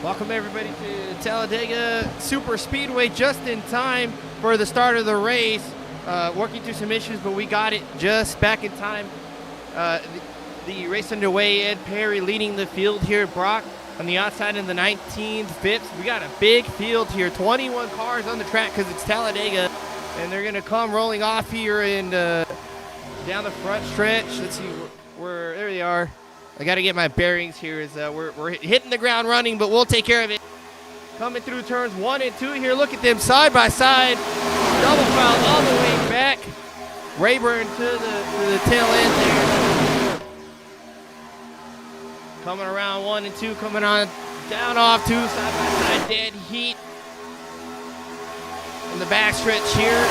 Welcome everybody to Talladega Super Speedway, just in time for the start of the race. Working through some issues, but we got it just back in time. The race underway. Ed Perry leading the field here. Brock on the outside in the 19th, Phipps. We got a big field here. 21 cars on the track because it's Talladega, and they're going to come rolling off here and down the front stretch. Let's see where there they are. I got to get my bearings here as we're hitting the ground running, but we'll take care of it. Coming through turns 1 and 2 here. Look at them side by side. Double foul all the way back. Rayburn to the tail end there. Coming around 1 and 2, coming on down off 2, side by side, dead heat. In the back stretch here.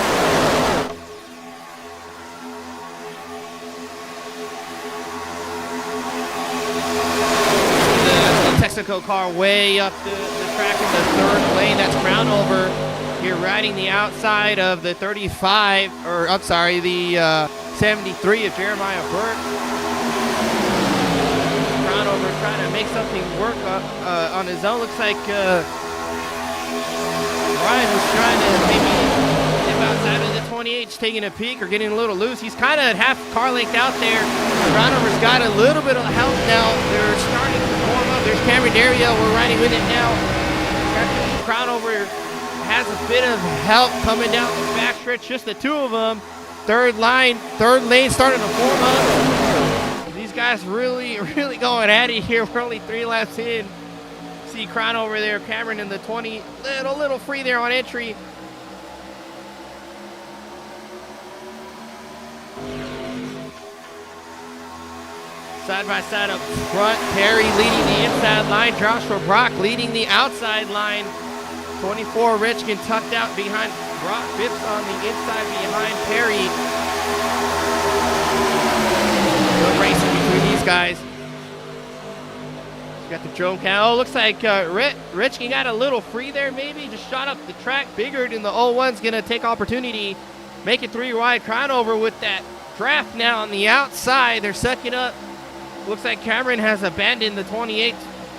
Texaco car way up the track in the third lane. That's Crownover here riding the outside of the 35, or I'm sorry, the 73 of Jeremiah Burke. Crownover trying to make something work on his own. Looks like Ryan was trying to maybe dip outside of the 28, taking a peek or getting a little loose. He's kind of half car length out there. Crownover's got a little bit of help now. They're starting to form up. There's Cameron Dario. We're riding with it now. Crownover has a bit of help coming down the backstretch. Just the two of them. Third lane starting to form up. These guys really going at it here. We're only 3 laps in. See Crownover there. Cameron in the 20. Little free there on entry. Side by side up front, Perry leading the inside line, Joshua Brock leading the outside line. 24 Richkin tucked out behind Brock, Phipps on the inside behind Perry. Good racing between these guys. Got the drone cam. Oh, looks like Richkin got a little free there maybe, just shot up the track. Biggard in the 01's gonna take opportunity, make it 3 wide. Crownover with that draft now on the outside. They're sucking up. Looks like Cameron has abandoned the 28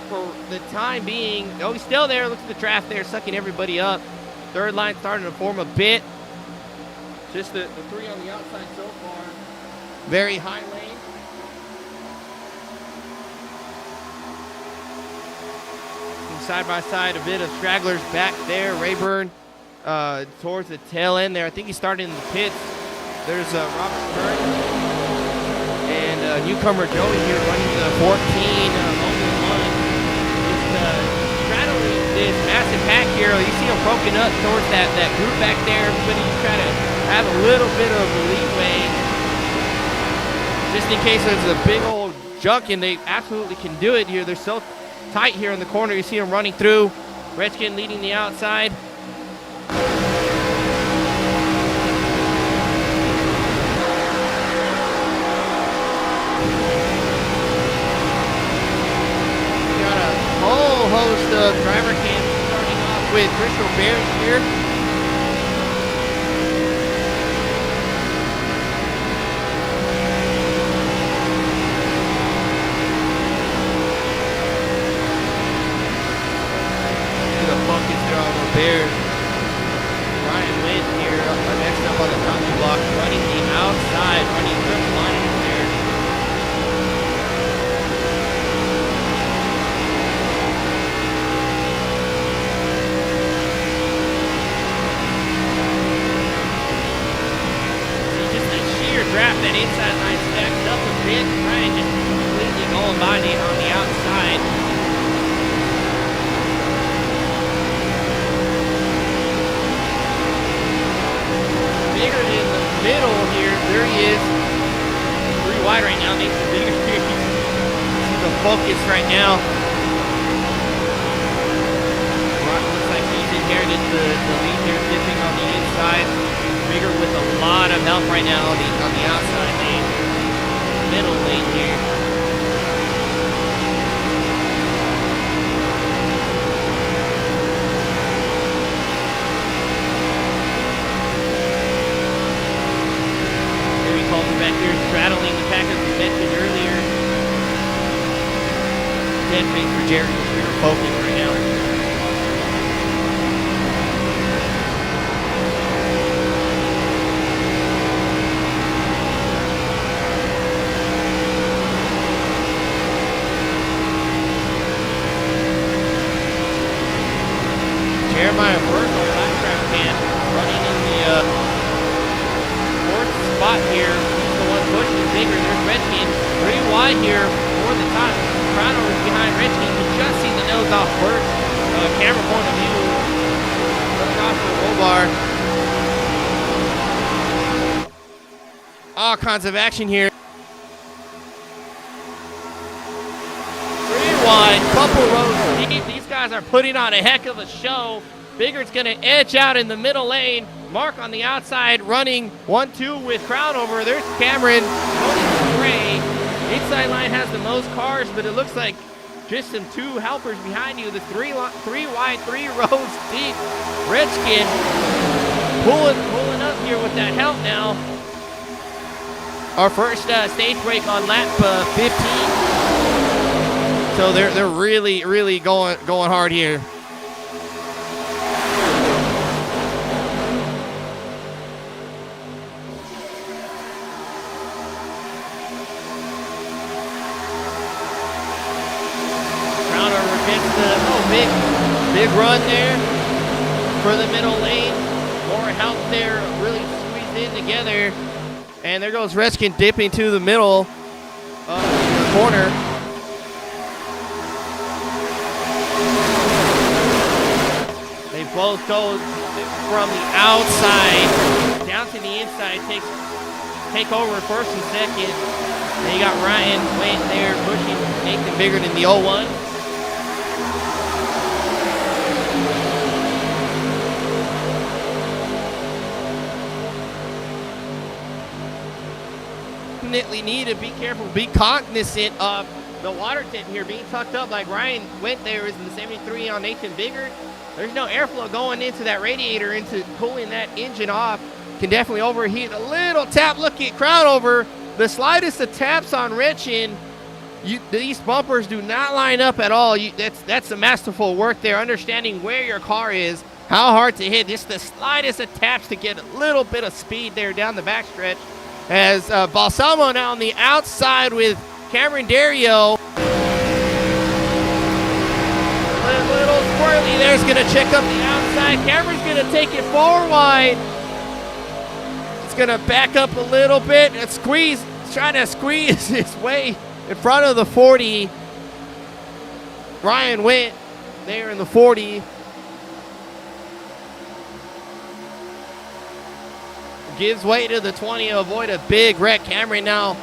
for the time being. Oh, he's still there. Look at the draft there, sucking everybody up. Third line starting to form a bit. Just the 3 on the outside so far. Very high lane. And side by side, a bit of stragglers back there. Rayburn towards the tail end there. I think he started in the pits. There's Robert Burke. And newcomer Joey here running the 14 1. Just straddling this massive pack here. You see him broken up towards that group back there. Everybody's trying to have a little bit of leeway, just in case there's a big old junk, and they absolutely can do it here. They're so tight here in the corner. You see them running through. Redskin leading the outside. Whole host of driver cams starting off with Crystal Bears here. The focus here on the Bears. Ryan Wynn here next up on the top block, running the outside, running triple line there. Draft that inside line stacked up a bit. Ryan just completely going by on the outside. Biggard in the middle here. There he is. 3 wide right now. Makes the Biggard here. He's the focus right now. Brock looks like he's inherited the lead here, dipping on the inside. Biggard with a lot of help right now on the outside lane, middle lane here. Harry Coleman back here straddling the pack as we mentioned earlier. Dead face for Jerry. We're focused right now. off first. Camera point of view. Coming off the roll bar. All kinds of action here. 3 wide, couple rows deep. These guys are putting on a heck of a show. Biggard's going to edge out in the middle lane. Mark on the outside running 1-2 with Crownover. There's Cameron. Gray. Inside line has the most cars, but it looks like just some 2 helpers behind you. The 3 wide, 3 rows deep. Redskin pulling up here with that help now. Our first stage break on lap 15. So they're really going hard here. Big run there for the middle lane. More help there, really squeezed in together. And there goes Redskin dipping to the middle of the corner. They both go from the outside down to the inside, take over first and second. Then you got Ryan waiting there, pushing Nathan Biggard in the 0-1. Need to be careful, be cognizant of the water tip here being tucked up like Ryan went there is in the 73 on Nathan Biggard. There's no airflow going into that radiator, into cooling that engine off. Can definitely overheat. A little tap, look at Crownover. The slightest of taps on Retchin. These bumpers do not line up at all. That's a masterful work there, understanding where your car is, how hard to hit. Just the slightest of taps to get a little bit of speed there down the backstretch. As Balsamo now on the outside with Cameron Dario. A little squirrely there's going to check up the outside. Cameron's going to take it 4 wide. It's going to back up a little bit and squeeze. Trying to squeeze his way in front of the 40. Ryan went there in the 40. Gives way to the 20 to avoid a big wreck. Cameron now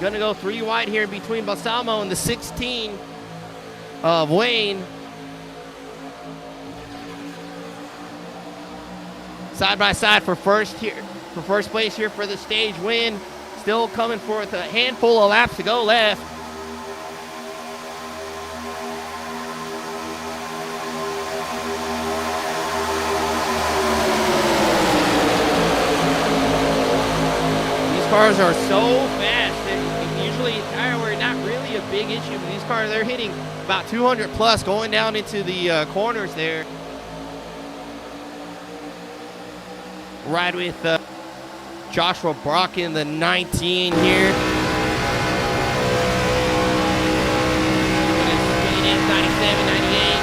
going to go 3 wide here between Balsamo and the 16 of Wayne. Side by side for first place here for the stage win. Still coming for a handful of laps to go left. Cars are so fast that usually tire wear not really a big issue, but these cars, they're hitting about 200 plus going down into the corners there. Ride with Joshua Brock in the 19 here. 97, 98,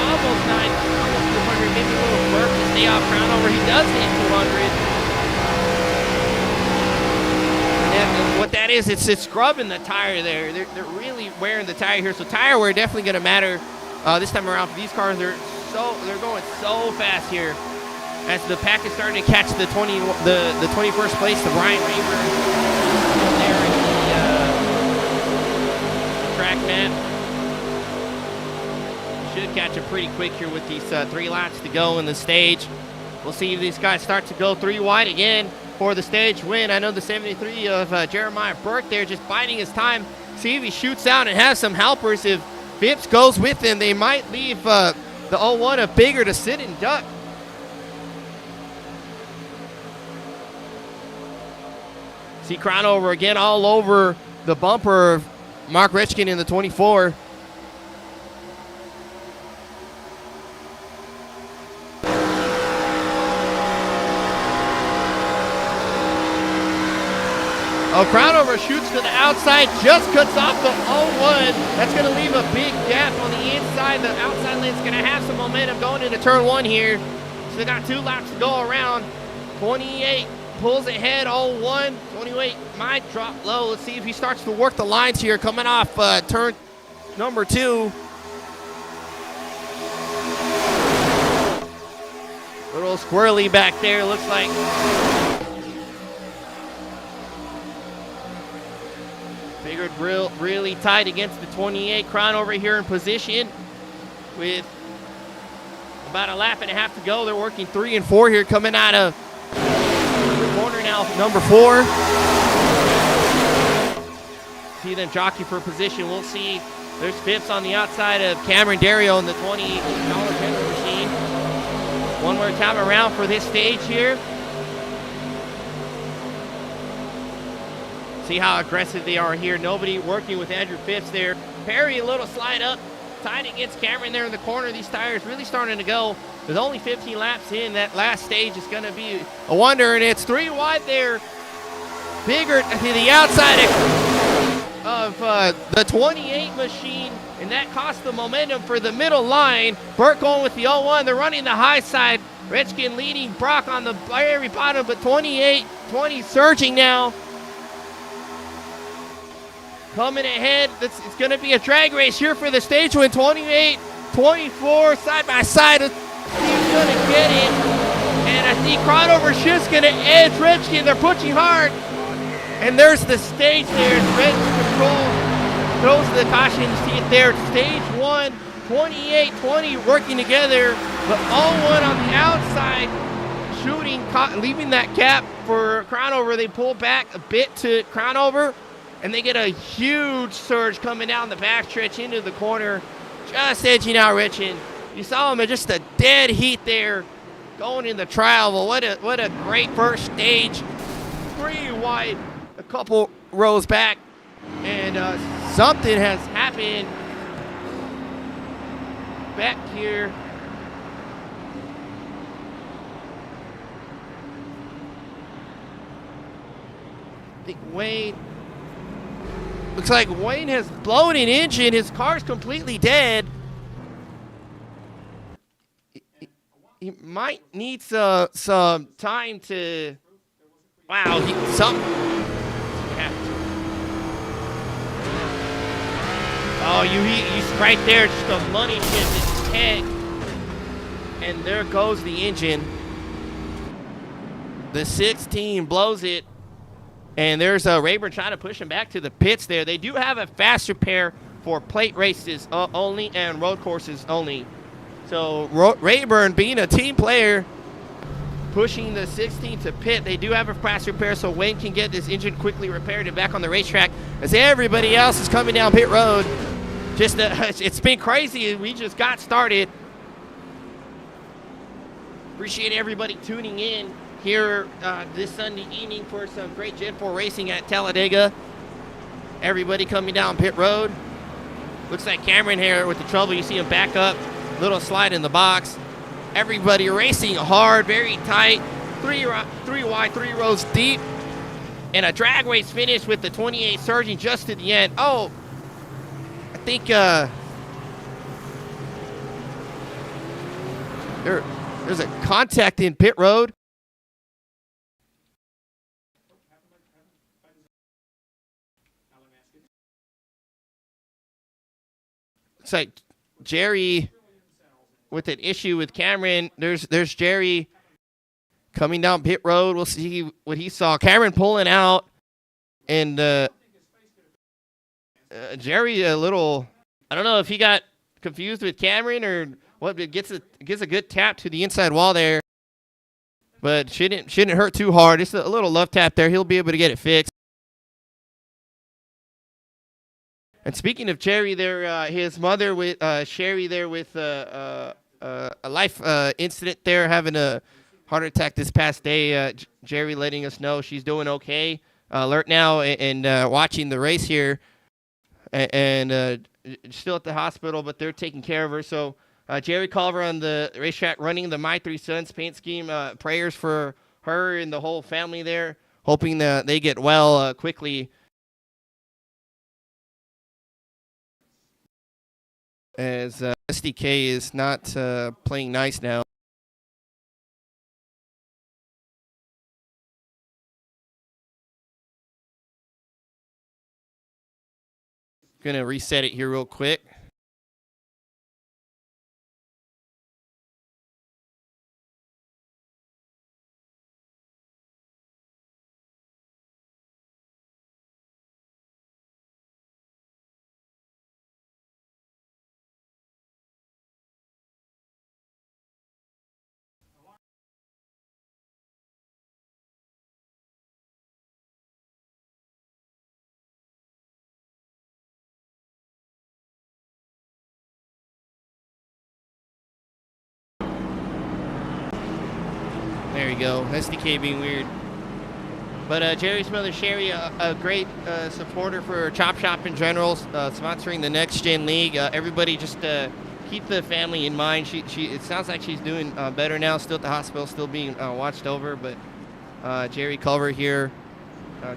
almost 200, maybe a little burp to stay off Crownover. He does hit 200. What that is, it's scrubbing the tire there. They're really wearing the tire here, so tire wear definitely going to matter this time around. For these cars, they're going so fast here. As the pack is starting to catch the 21st place, the Brian Reaver there in the track map. Should catch it pretty quick here with these 3 laps to go in the stage. We'll see if these guys start to go 3 wide again for the stage win. I know the 73 of Jeremiah Burke there just biding his time. See if he shoots out and has some helpers. If Phipps goes with him, they might leave the 0-1 a bigger to sit and duck. See Crownover again all over the bumper of Mark Retchkin in the 24. Crownover shoots to the outside, just cuts off the 0-1. That's going to leave a big gap on the inside. The outside lane's going to have some momentum going into turn 1 here. So they got 2 laps to go around. 28 pulls ahead, 0-1. 28 might drop low. Let's see if he starts to work the lines here coming off turn number 2. Little squirrely back there, looks like. Figured really tight against the 28. Crown over here in position with about a lap and a half to go. They're working 3 and 4 here, coming out of the corner now, number 4. See them jockey for position. We'll see. There's Phipps on the outside of Cameron Dario in the $20 tender machine. One more time around for this stage here. See how aggressive they are here. Nobody working with Andrew Phipps there. Perry, a little slide up. Tied against Cameron there in the corner. These tires really starting to go. With only 15 laps in, that last stage is going to be a wonder. And it's 3 wide there. Bigger to the outside of the 28 machine. And that cost the momentum for the middle line. Burt going with the 0-1. They're running the high side. Redskin leading Brock on the very bottom. But 28-20 surging now. Coming ahead, it's going to be a drag race here for the stage win. 28-24, side by side. He's going to get it. And I think Cronover's just going to edge Redskin. They're pushing hard. And there's the stage there. Redskin control throws the caution. You see it there. Stage 1, 28-20 working together. But 0-1 on the outside. Shooting, leaving that gap for Cronover. They pull back a bit to Cronover. And they get a huge surge coming down the backstretch into the corner, just edging out Richin. You saw him at just a dead heat there, going in the trial. Well, what a great first stage. 3 wide, a couple rows back, and something has happened back here. I think Wayne. Looks like Wayne has blown an engine. His car's completely dead. He might need some time to. Wow, he's right there, just a money shit in his head. And there goes the engine. The 16 blows it. And there's Rayburn trying to push him back to the pits there. They do have a faster pair for plate races only and road courses only. So Rayburn, being a team player, pushing the 16 to pit. They do have a faster pair, so Wayne can get this engine quickly repaired and back on the racetrack as everybody else is coming down pit road. It's been crazy. We just got started. Appreciate everybody tuning in here this Sunday evening for some great Gen4 racing at Talladega. Everybody coming down pit road. Looks like Cameron here with the trouble. You see him back up, little slide in the box. Everybody racing hard, very tight. 3 wide, 3 rows deep. And a drag race finish with the 28 surging just to the end. Oh, I think there's a contact in pit road. It's like Jerry with an issue with Cameron. There's Jerry coming down pit road. We'll see what he saw. Cameron pulling out, and Jerry a little. I don't know if he got confused with Cameron or what. But gets a good tap to the inside wall there, but shouldn't hurt too hard. It's a little love tap there. He'll be able to get it fixed. And speaking of Jerry there, his mother with Sherry there with a life incident there, having a heart attack this past day. Jerry letting us know she's doing okay. Alert now and watching the race here. And still at the hospital, but they're taking care of her. So Jerry Culver on the racetrack running the My Three Sons paint scheme. Prayers for her and the whole family there. Hoping that they get well quickly. As SDK is not playing nice now. Gonna reset it here real quick. There you go. SDK being weird. But Jerry's mother, Sherry, a great supporter for ChopShop Gen4, sponsoring the Next Gen League. Everybody just keep the family in mind. It sounds like she's doing better now, still at the hospital, still being watched over. But Jerry Culver here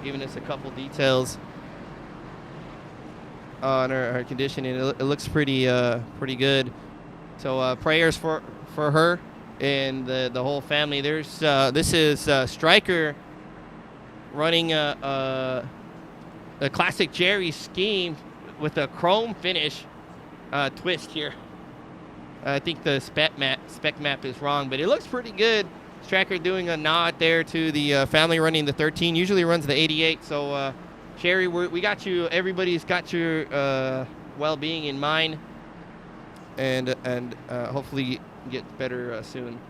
giving us a couple details on her condition, and it looks pretty good. So prayers for her and the whole family. This is Stryker running a classic Jerry scheme with a chrome finish twist here. I think the spec map is wrong, but it looks pretty good. Stryker doing a nod there to the family running the 13. Usually runs the 88. So Sherry, we got you. Everybody's got your well-being in mind, and hopefully get better soon.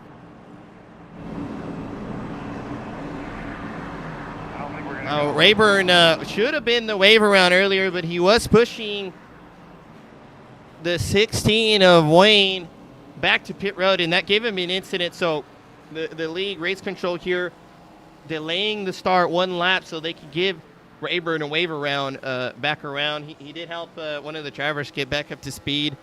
Rayburn should have been the wave around earlier, but he was pushing the 16 of Wayne back to pit road, and that gave him an incident. So the league race control here delaying the start one lap so they could give Rayburn a wave around back around. He did help one of the drivers get back up to speed.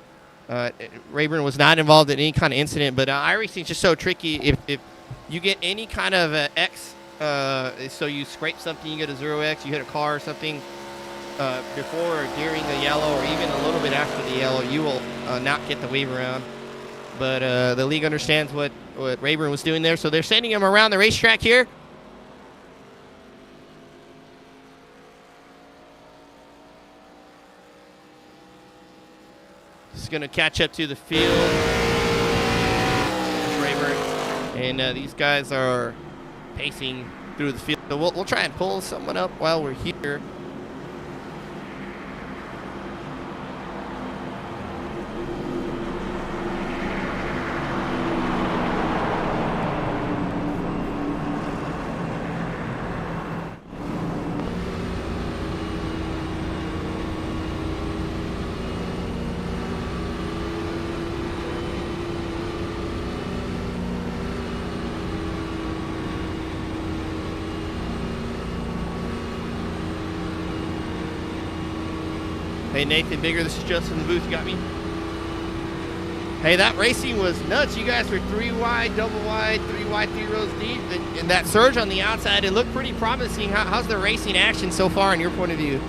Rayburn was not involved in any kind of incident, but iRacing is just so tricky. If you get any kind of X, so you scrape something, you get a 0X, you hit a car or something before or during the yellow, or even a little bit after the yellow, you will not get the wave around. But the league understands what Rayburn was doing there, so they're sending him around the racetrack here. He's going to catch up to the field. Rayburn. And these guys are pacing through the field. So we'll try and pull someone up while we're here. Hey, Nathan Bigger, this is Justin in the booth. You got me? Hey, that racing was nuts. You guys were 3 wide, double wide, 3 wide, 3 rows deep. And that surge on the outside, it looked pretty promising. How's the racing action so far in your point of view?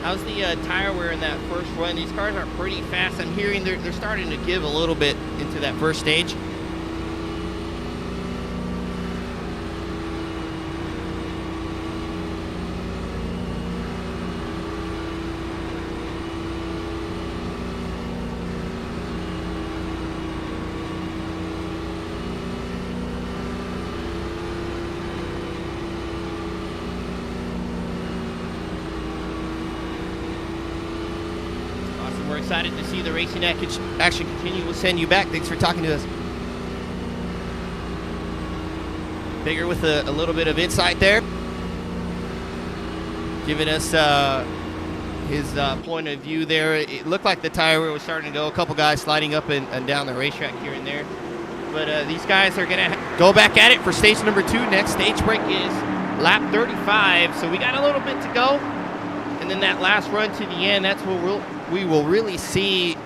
How's the tire wear in that first run? These cars are pretty fast. I'm hearing they're starting to give a little bit into that first stage. We're excited to see the racing action continue. We'll send you back. Thanks for talking to us. Bigger with a little bit of insight there, giving us his point of view there. It looked like the tire wear was starting to go. A couple guys sliding up and down the racetrack here and there. But these guys are going to go back at it for stage number 2. Next stage break is lap 35. So we got a little bit to go. And then that last run to the end, that's what we will really see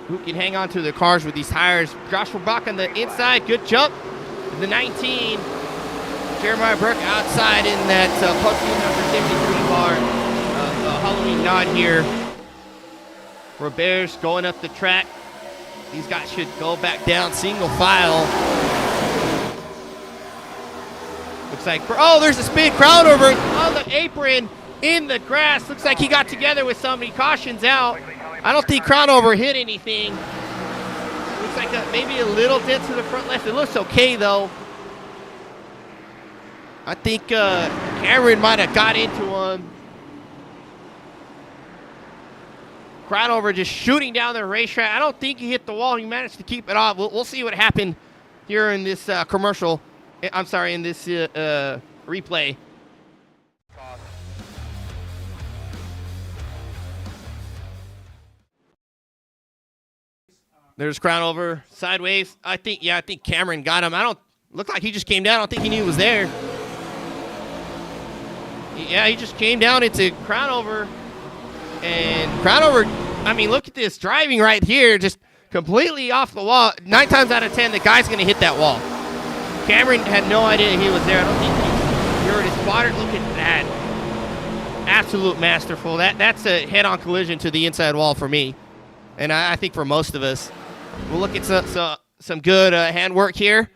who can hang on to the cars with these tires. Joshua Bach on the inside, good jump. The 19, Jeremiah Burke outside in that podium number 53 car. The Halloween nod here. Robert's going up the track. These guys should go back down single file. Looks like, oh, there's a spin crowd over on the apron. In the grass. Looks like he got together with somebody. Cautions out. I don't think Crownover hit anything. Looks like maybe a little dent to the front left. It looks okay, though. I think Cameron might have got into him. Crownover just shooting down the racetrack. I don't think he hit the wall. He managed to keep it off. We'll see what happened here in this commercial. I'm sorry, in this replay. There's Crownover sideways. I think Cameron got him. Looked like he just came down. I don't think he knew he was there. Yeah, he just came down into Crownover. And Crownover, I mean, look at this. Driving right here, just completely off the wall. 9 times out of 10, the guy's going to hit that wall. Cameron had no idea he was there. I don't think he heard his spotter. Look at that. Absolute masterful. That's a head-on collision to the inside wall for me. And I think for most of us. We'll look at some good handwork here.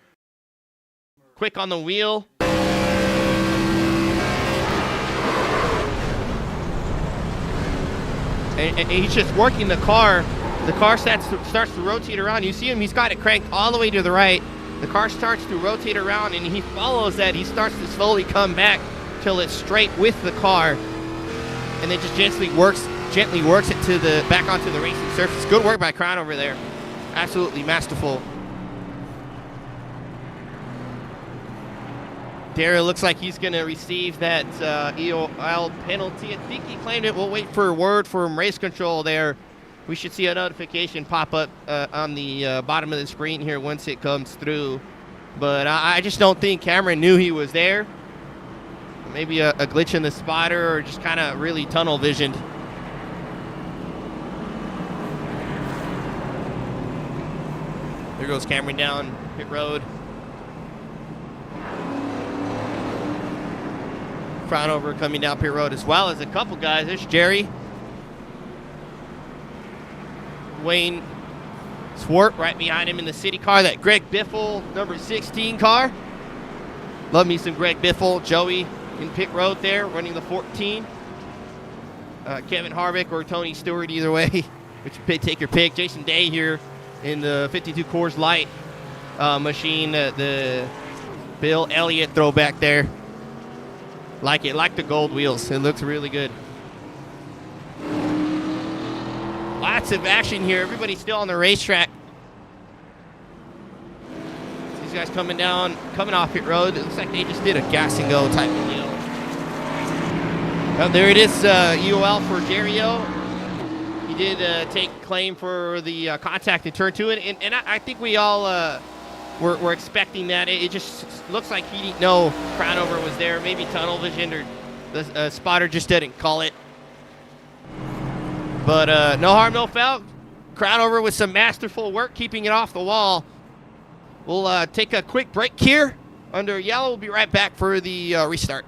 Quick on the wheel. And he's just working the car. The car starts to rotate around. You see him, he's got it cranked all the way to the right. The car starts to rotate around, and he follows that. He starts to slowly come back till it's straight with the car. And then just gently works it to back onto the racing surface. Good work by Crownover there. Absolutely masterful. Daryl looks like he's going to receive that EOL penalty. I think he claimed it. We'll wait for a word from race control there. We should see a notification pop up on the bottom of the screen here once it comes through. But I just don't think Cameron knew he was there. Maybe a glitch in the spotter or just kind of really tunnel visioned. There goes Cameron down pit road. Crownover coming down pit road as well as a couple guys. There's Jerry. Wayne Swart right behind him in the city car. That Greg Biffle, number 16 car. Love me some Greg Biffle. Joey in pit road there, running the 14. Kevin Harvick or Tony Stewart, either way. Take your pick. Jason Day here in the 52 Coors Light machine. The Bill Elliott throwback there. Like the gold wheels. It looks really good. Lots of action here. Everybody's still on the racetrack. These guys coming off pit road. It looks like they just did a gas and go type of deal. Oh, there it is, UOL for Jerry-O. He did take claim for the contact in turn 2, and I think we all were expecting that. It just looks like he didn't know Crownover was there. Maybe tunnel vision or the spotter just didn't call it. But no harm, no foul. Crownover with some masterful work keeping it off the wall. We'll take a quick break here under yellow. We'll be right back for the restart.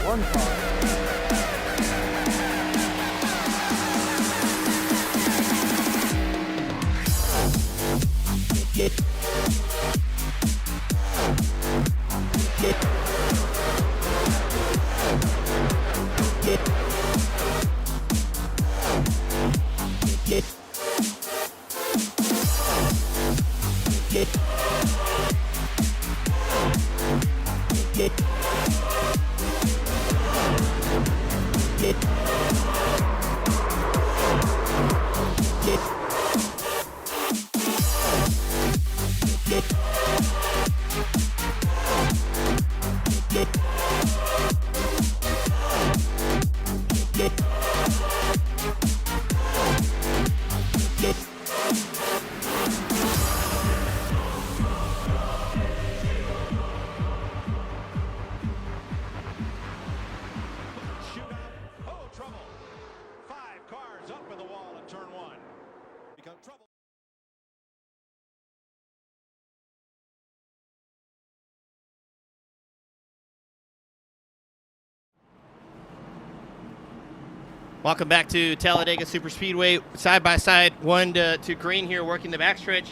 One car. Welcome back to Talladega Super Speedway, side by side, 1 to green here, working the backstretch.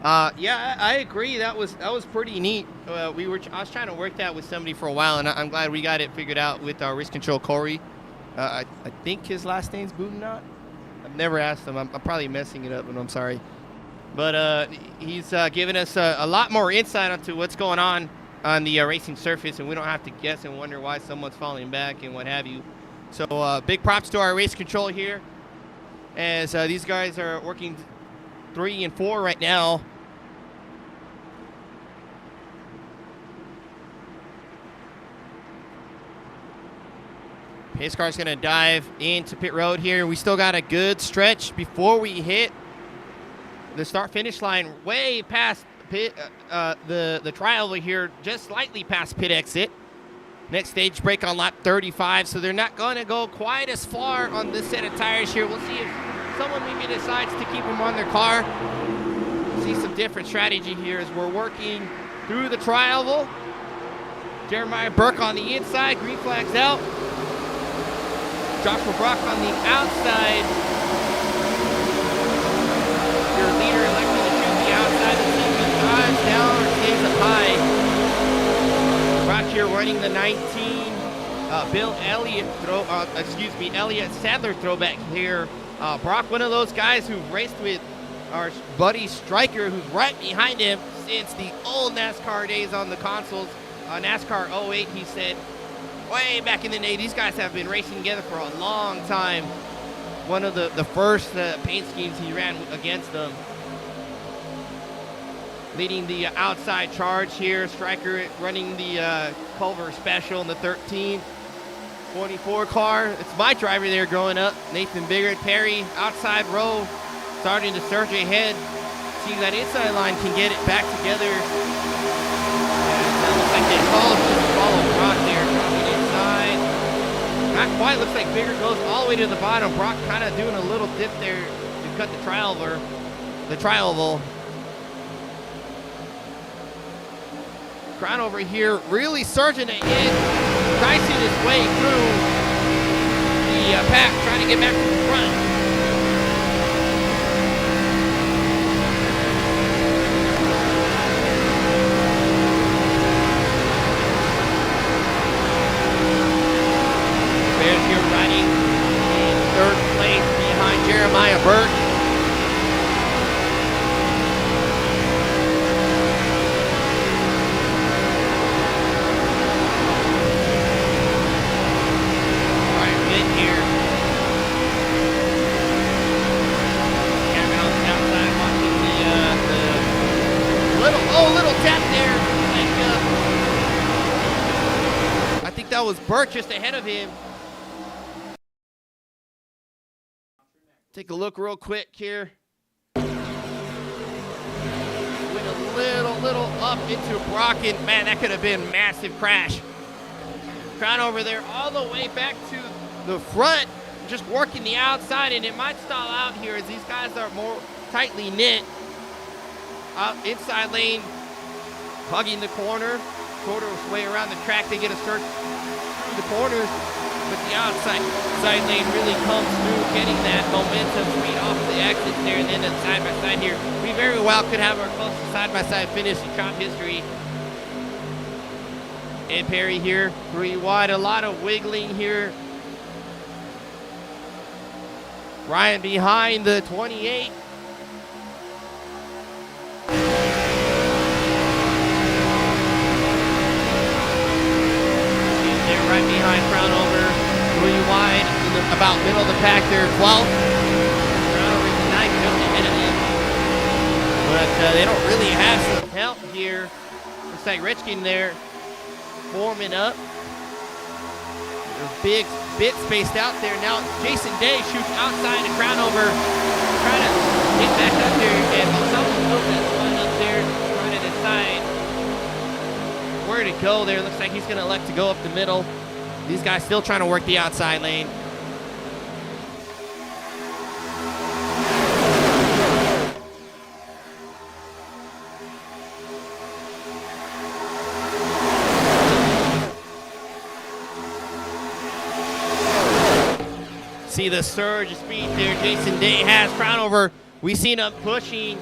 Yeah, I agree. That was pretty neat. I was trying to work that with somebody for a while, and I'm glad we got it figured out with our race control Corey. I think his last name's Boudinot. I've never asked him. I'm probably messing it up, and I'm sorry. But he's given us a lot more insight onto what's going on the racing surface, and we don't have to guess and wonder why someone's falling back and what have you. So big props to our race control here, as these guys are working 3 and 4 right now. Pace car's gonna dive into pit road here. We still got a good stretch before we hit the start-finish line, way past pit, the trial here, just slightly past pit exit. Next stage break on lap 35, so they're not going to go quite as far on this set of tires here. We'll see if someone maybe decides to keep them on their car. See some different strategy here as we're working through the tri-oval. Jeremiah Burke on the inside, green flags out. Joshua Brock on the outside. Your leader electing to choose the outside. The team dives down or stays up high. Brock here running the 19. Elliott Sadler throwback here. Brock, one of those guys who raced with our buddy Stryker, who's right behind him since the old NASCAR days on the consoles. NASCAR 08, he said, way back in the day, these guys have been racing together for a long time. One of the first paint schemes he ran against them. Leading the outside charge here. Stryker running the Culver Special in the 13-24 car. It's my driver there growing up, Nathan Biggert. Perry, outside row, starting to surge ahead. See that inside line can get it back together. And it looks like they follow Brock there, dropping inside. Not quite, looks like Biggert goes all the way to the bottom. Brock kind of doing a little dip there to cut the tri-oval. Crown over here, really surging ahead, dicing his way through the pack, trying to get back to the front. Bears here riding in 3rd place behind Jeremiah Burke. That was Burke just ahead of him. Take a look real quick here. Went a little up into Brock, and man, that could have been a massive crash. Crown over there all the way back to the front, just working the outside, and it might stall out here as these guys are more tightly knit. Inside lane, hugging the corner. Quarter way around the track, they get a search through the corners, but the outside lane really comes through, getting that momentum speed off the exit there, and then the side-by-side here. We very well could have our closest side-by-side finish in Chop history. And Perry here, 3 wide, a lot of wiggling here. Ryan behind the 28. Right behind Crown over, 3 wide, about middle of the pack there, 12th. Crown over the 9th, just ahead of him. But they don't really have some help here. Looks like Richkin there forming up. Big bit spaced out there. Now Jason Day shoots outside and Crown over, trying to get back up there, and someone knows that one up there, trying to decide where to go there. Looks like he's going to elect to go up the middle. These guys still trying to work the outside lane. See the surge of speed there Jason Day has. Crownover, we seen him pushing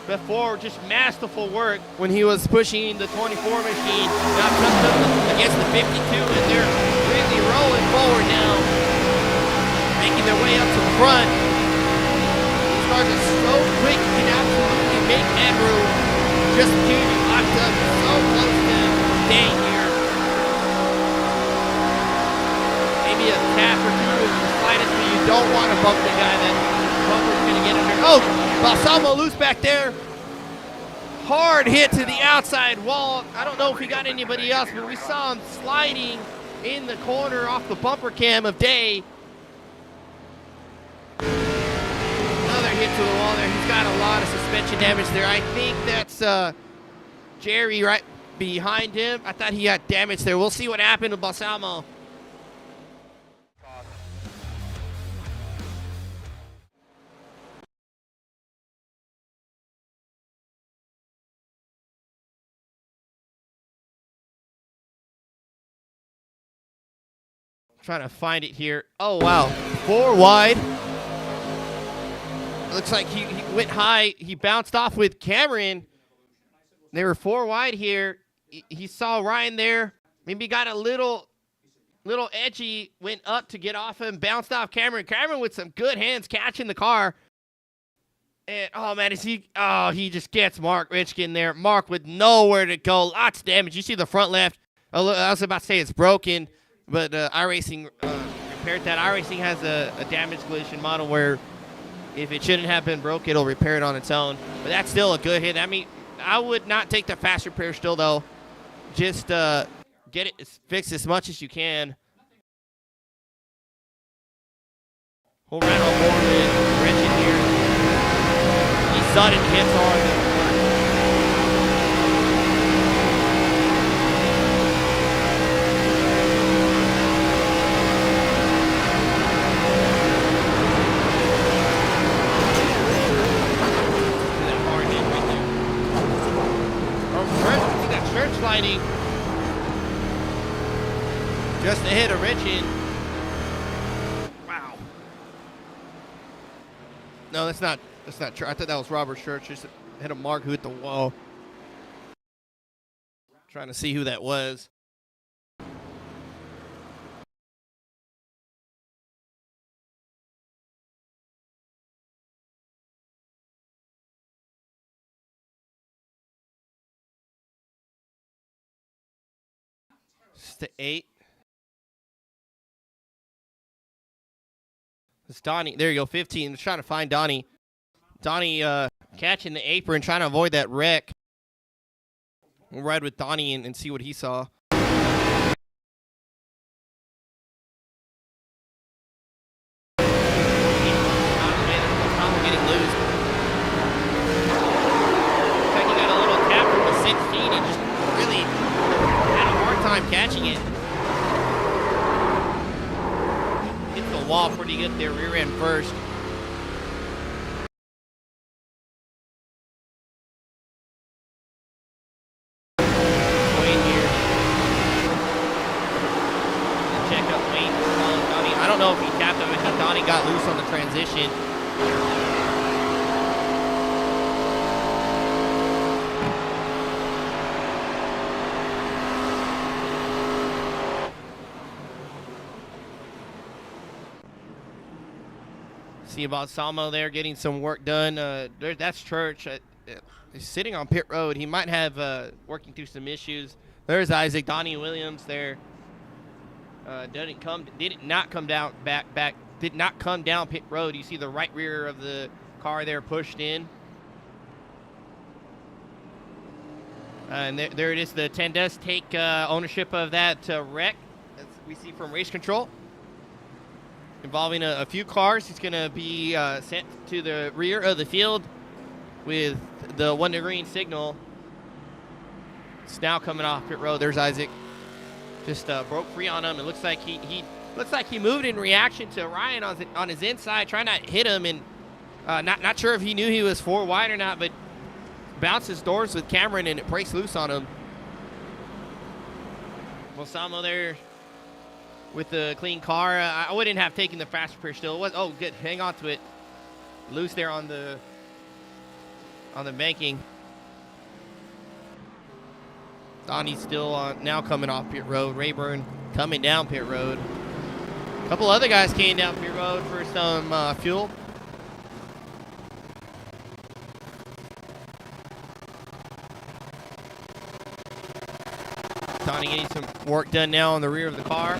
before, just masterful work when he was pushing the 24 machine. Now comes up against the 52, and they're really rolling forward now, making their way up to the front. These cars are so quick, you can absolutely make headroom. Just huge, locked up, so close to Day here. Maybe a tap or two is the slightest, but you don't want to bump the guy. That bumper's going to get under. Oh, Balsamo loose back there. Hard hit to the outside wall. I don't know if he got anybody else, but we saw him sliding in the corner off the bumper cam of Day. Another hit to the wall there. He's got a lot of suspension damage there. I think that's Jerry right behind him. I thought he got damage there. We'll see what happened to Balsamo. Trying to find it here. Oh, wow. 4 wide. Looks like he went high. He bounced off with Cameron. They were 4 wide here. He saw Ryan there. Maybe got a little edgy, went up to get off him, bounced off Cameron. Cameron with some good hands catching the car. And, oh, man, he just gets Mark Richkin there. Mark with nowhere to go. Lots of damage. You see the front left. I was about to say it's broken. But iRacing repaired that. iRacing has a damage collision model where if it shouldn't have been broke, it'll repair it on its own. But that's still a good hit. I mean, I would not take the fast repair still, though. Just get it fixed as much as you can. We'll run on board with Richard here. He sudden hits on. Sliding just ahead of Richard. Wow. No, that's not true. I thought that was Robert Church. Just hit a Mark who hit the wall. Trying to see who that was. To 8. It's Donnie. There you go, 15. Just trying to find Donnie. Donnie catching the apron, trying to avoid that wreck. We'll ride with Donnie and see what he saw. Getting loose. Looks like he got a little tap from the 16 and just really time catching it. Hit the wall pretty good there, rear end first. Wayne here. Check out Wayne. I don't know if he tapped him. I think Donnie got loose on the transition. See about Salmo there getting some work done. That's Church. He's sitting on pit road. He might have working through some issues. There's Isaac. Donnie Williams there. Did not come down pit road. You see the right rear of the car there pushed in. And there it is. The 10 does take ownership of that wreck, as we see from race control. Involving a few cars. He's going to be sent to the rear of the field with the 1 to green signal. It's now coming off pit road. There's Isaac. Just broke free on him. It looks like he moved in reaction to Ryan on his inside, trying to hit him, and not sure if he knew he was 4 wide or not, but bounces doors with Cameron and it breaks loose on him. Balsamo there with the clean car. I wouldn't have taken the fast repair still. It was, oh, good. Hang on to it. Loose there on the banking. Donnie's still now coming off pit road. Rayburn coming down pit road. A couple other guys came down pit road for some fuel. Donnie getting some work done now on the rear of the car.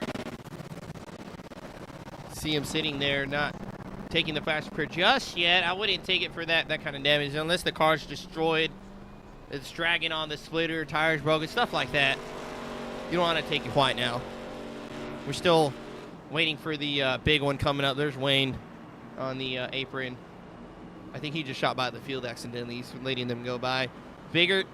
See him sitting there, not taking the fast repair just yet. I wouldn't take it for that kind of damage unless the car's destroyed. It's dragging on the splitter, tires broken, stuff like that. You don't want to take it quite now. We're still waiting for the big one coming up. There's Wayne on the apron. I think he just shot by the field accidentally. He's letting them go by. Bigger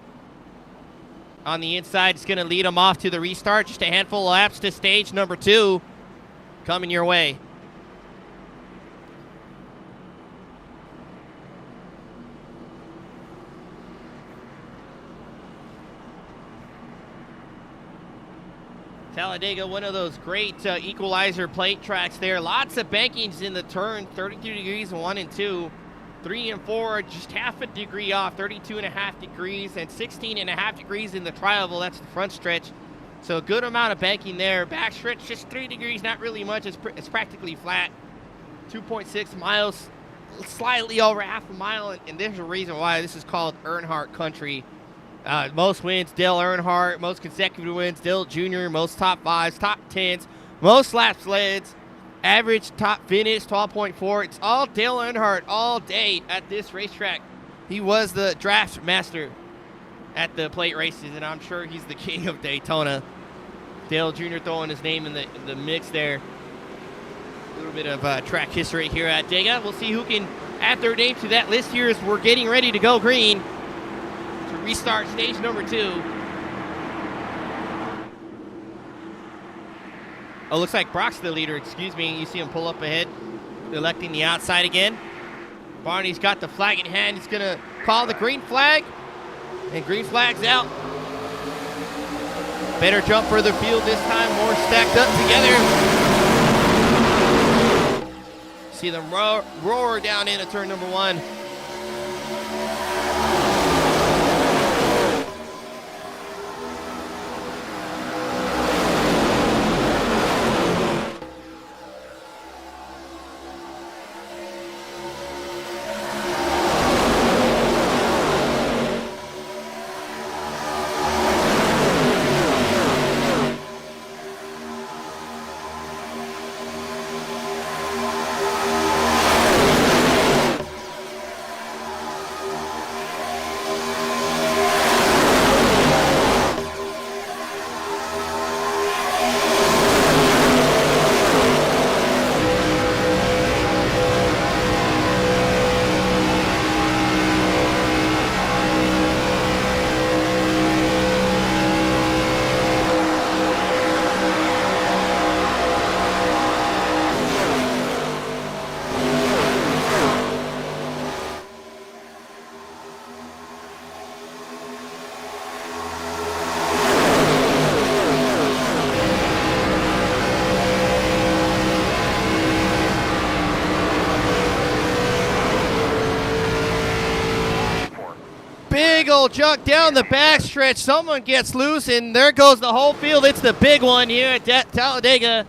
on the inside is going to lead them off to the restart. Just a handful of laps to stage number 2 coming your way. Talladega, one of those great equalizer plate tracks there. Lots of bankings in the turn, 32 degrees in 1 and 2. 3 and 4, just half a degree off, 32.5 degrees, and 16.5 degrees in the tri-oval. That's the front stretch. So a good amount of banking there. Back stretch, just 3 degrees, not really much. It's practically flat. 2.6 miles, slightly over half a mile, and there's a reason why this is called Earnhardt country. Most wins, Dale Earnhardt. Most consecutive wins, Dale Jr. Most top 5s, top 10s. Most laps led. Average top finish, 12.4. It's all Dale Earnhardt all day at this racetrack. He was the draft master at the plate races, and I'm sure he's the king of Daytona. Dale Jr. throwing his name in the mix there. A little bit of track history here at Dega. We'll see who can add their name to that list here as we're getting ready to go green. Restart stage number 2. Oh, looks like Brock's the leader. Excuse me. You see him pull up ahead, electing the outside again. Barney's got the flag in hand. He's going to call the green flag, and green flag's out. Better jump for the field this time. More stacked up together. See them roar down into turn number 1. Big old junk down the backstretch. Someone gets loose, and there goes the whole field. It's the big one here at Talladega.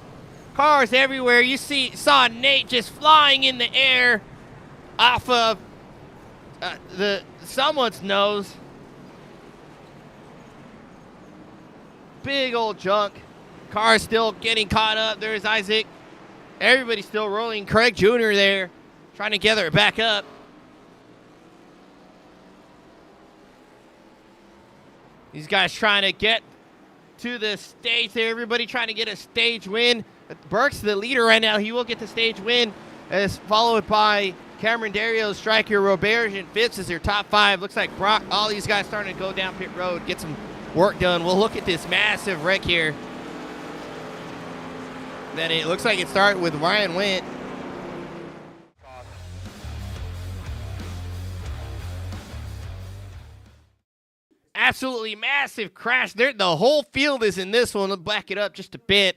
Cars everywhere. You saw Nate just flying in the air off of someone's nose. Big old junk. Car still getting caught up. There's Isaac. Everybody's still rolling. Craig Jr. there trying to gather it back up. These guys trying to get to the stage there. Everybody trying to get a stage win. Burke's the leader right now. He will get the stage win, as followed by Cameron Dario, Striker, Robert, and Phipps as their top 5. Looks like Brock, all these guys starting to go down pit road, get some work done. We'll look at this massive wreck here. Then it looks like it started with Ryan Wendt. Absolutely massive crash there. The whole field is in this one. Let's back it up just a bit.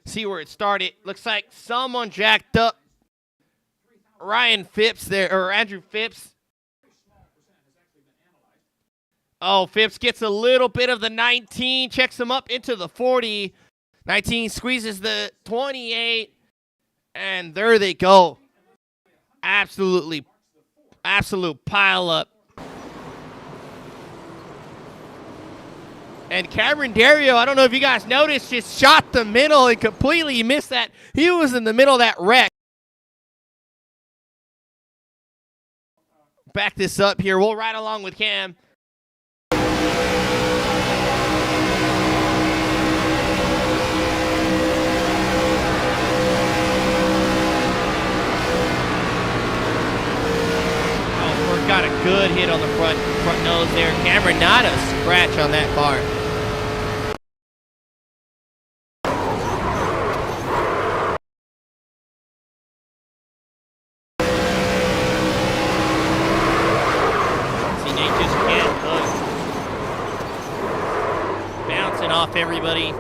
see where it started. Looks like someone jacked up Ryan Phipps there, or Andrew Phipps. Oh, Phipps gets a little bit of the 19, checks him up into the 40. 19 squeezes the 28, and there they go. Absolute pile up. And Cameron Dario, I don't know if you guys noticed, just shot the middle and completely missed that. He was in the middle of that wreck. Back this up here. We'll ride along with Cam. Got a good hit on the front nose there. Cameron, not a scratch on that car. See, Nate just can't hook. Bouncing off everybody.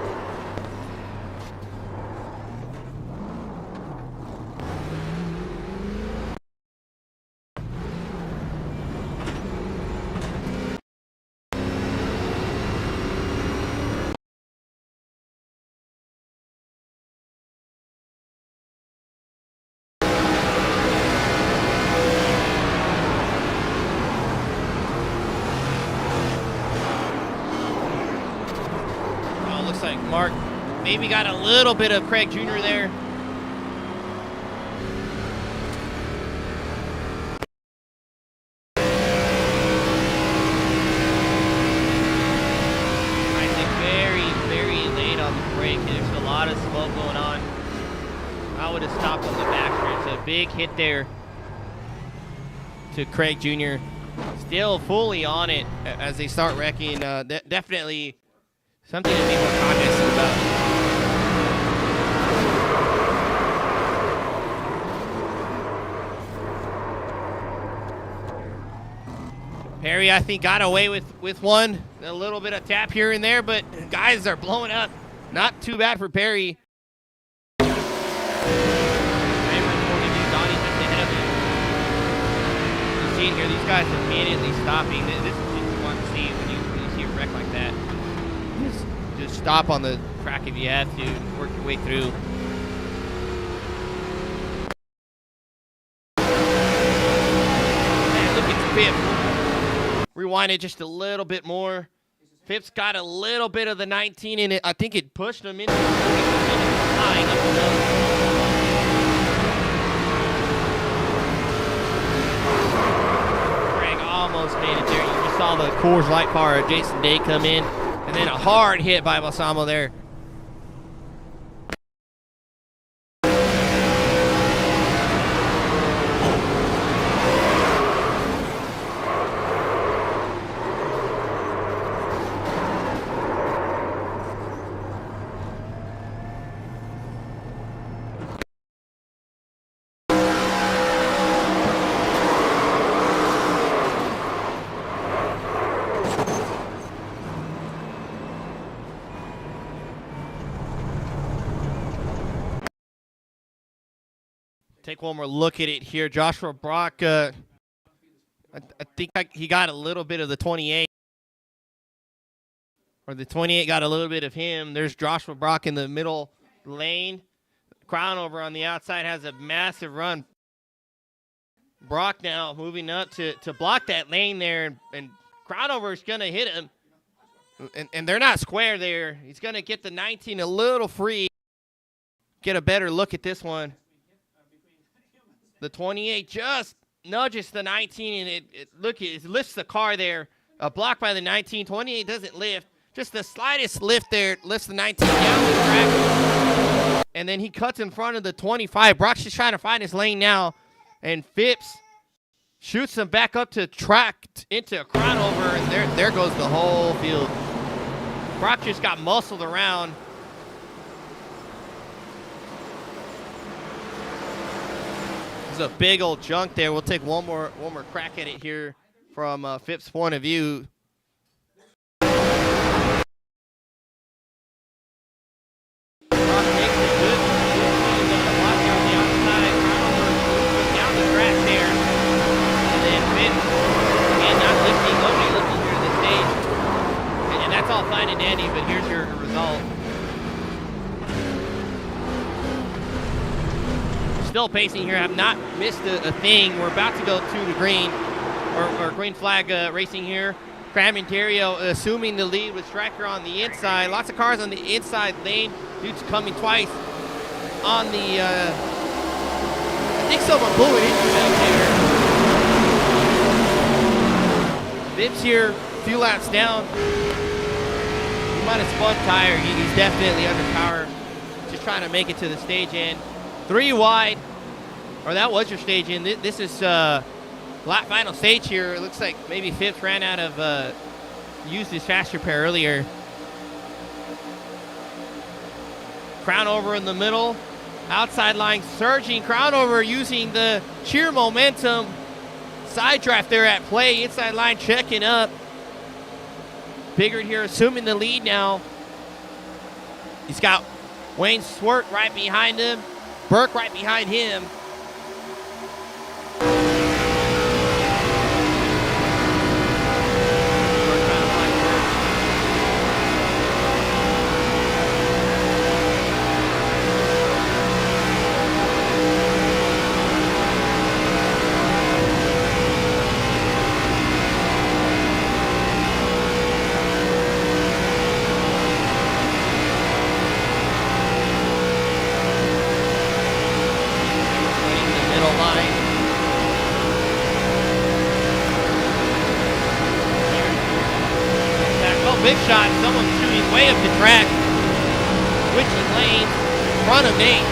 Like Mark maybe got a little bit of Craig Jr. there. I think very late on the brake. There's a lot of smoke going on. I would have stopped on the back stretch. A big hit there to Craig Jr. Still fully on it as they start wrecking. Definitely something to be more cognizant about. Perry, I think, got away with one. A little bit of tap here and there, but guys are blowing up. Not too bad for Perry. You see here, these guys immediately stopping. This is what you want to see when you see a wreck like that. Just stop on the track if you have to, work your way through. Man, look at Phipps. Rewind it just a little bit more. Phipps got a little bit of the 19 in it. I think it pushed him into flying up the nose. Greg almost made it there. You just saw the Coors Light car of Jason Day come in. And then a hard hit by Balsamo there. Take one more look at it here. Joshua Brock, I think he got a little bit of the 28. Or the 28 got a little bit of him. There's Joshua Brock in the middle lane. Crown over on the outside has a massive run. Brock now moving up to block that lane there. And Crownover is going to hit him. And they're not square there. He's going to get the 19 a little free. Get a better look at this one. The 28 just nudges the 19, and it lifts the car there. Blocked by the 19. 28 doesn't lift. Just the slightest lift there lifts the 19 down the track. And then he cuts in front of the 25. Brock's just trying to find his lane now. And Phipps shoots him back up to track into a crossover, and there goes the whole field. Brock just got muscled around. There's a big old junk there. We'll take one more crack at it here from Phipps' point of view. Brock makes it and dandy, but here's your result. Still pacing here. Have not missed a thing. We're about to go to the green, or green flag racing here. Cram Ontario assuming the lead with Striker on the inside. Lots of cars on the inside lane. Dude's coming twice on the, I think someone blew it into back there. Vips here, a few laps down. He might have spun tire. He's definitely under power. Just trying to make it to the stage end. 3 wide, or that was your stage end. This is lap final stage here. It looks like maybe Phipps ran out of, used his fast repair earlier. Crown over in the middle. Outside line surging. Crown over using the sheer momentum. Side draft there at play. Inside line checking up. Biggert here assuming the lead now. He's got Wayne Swart right behind him. Burke right behind him. Big shot, someone shooting way up the track. Switching lanes in front of Nate.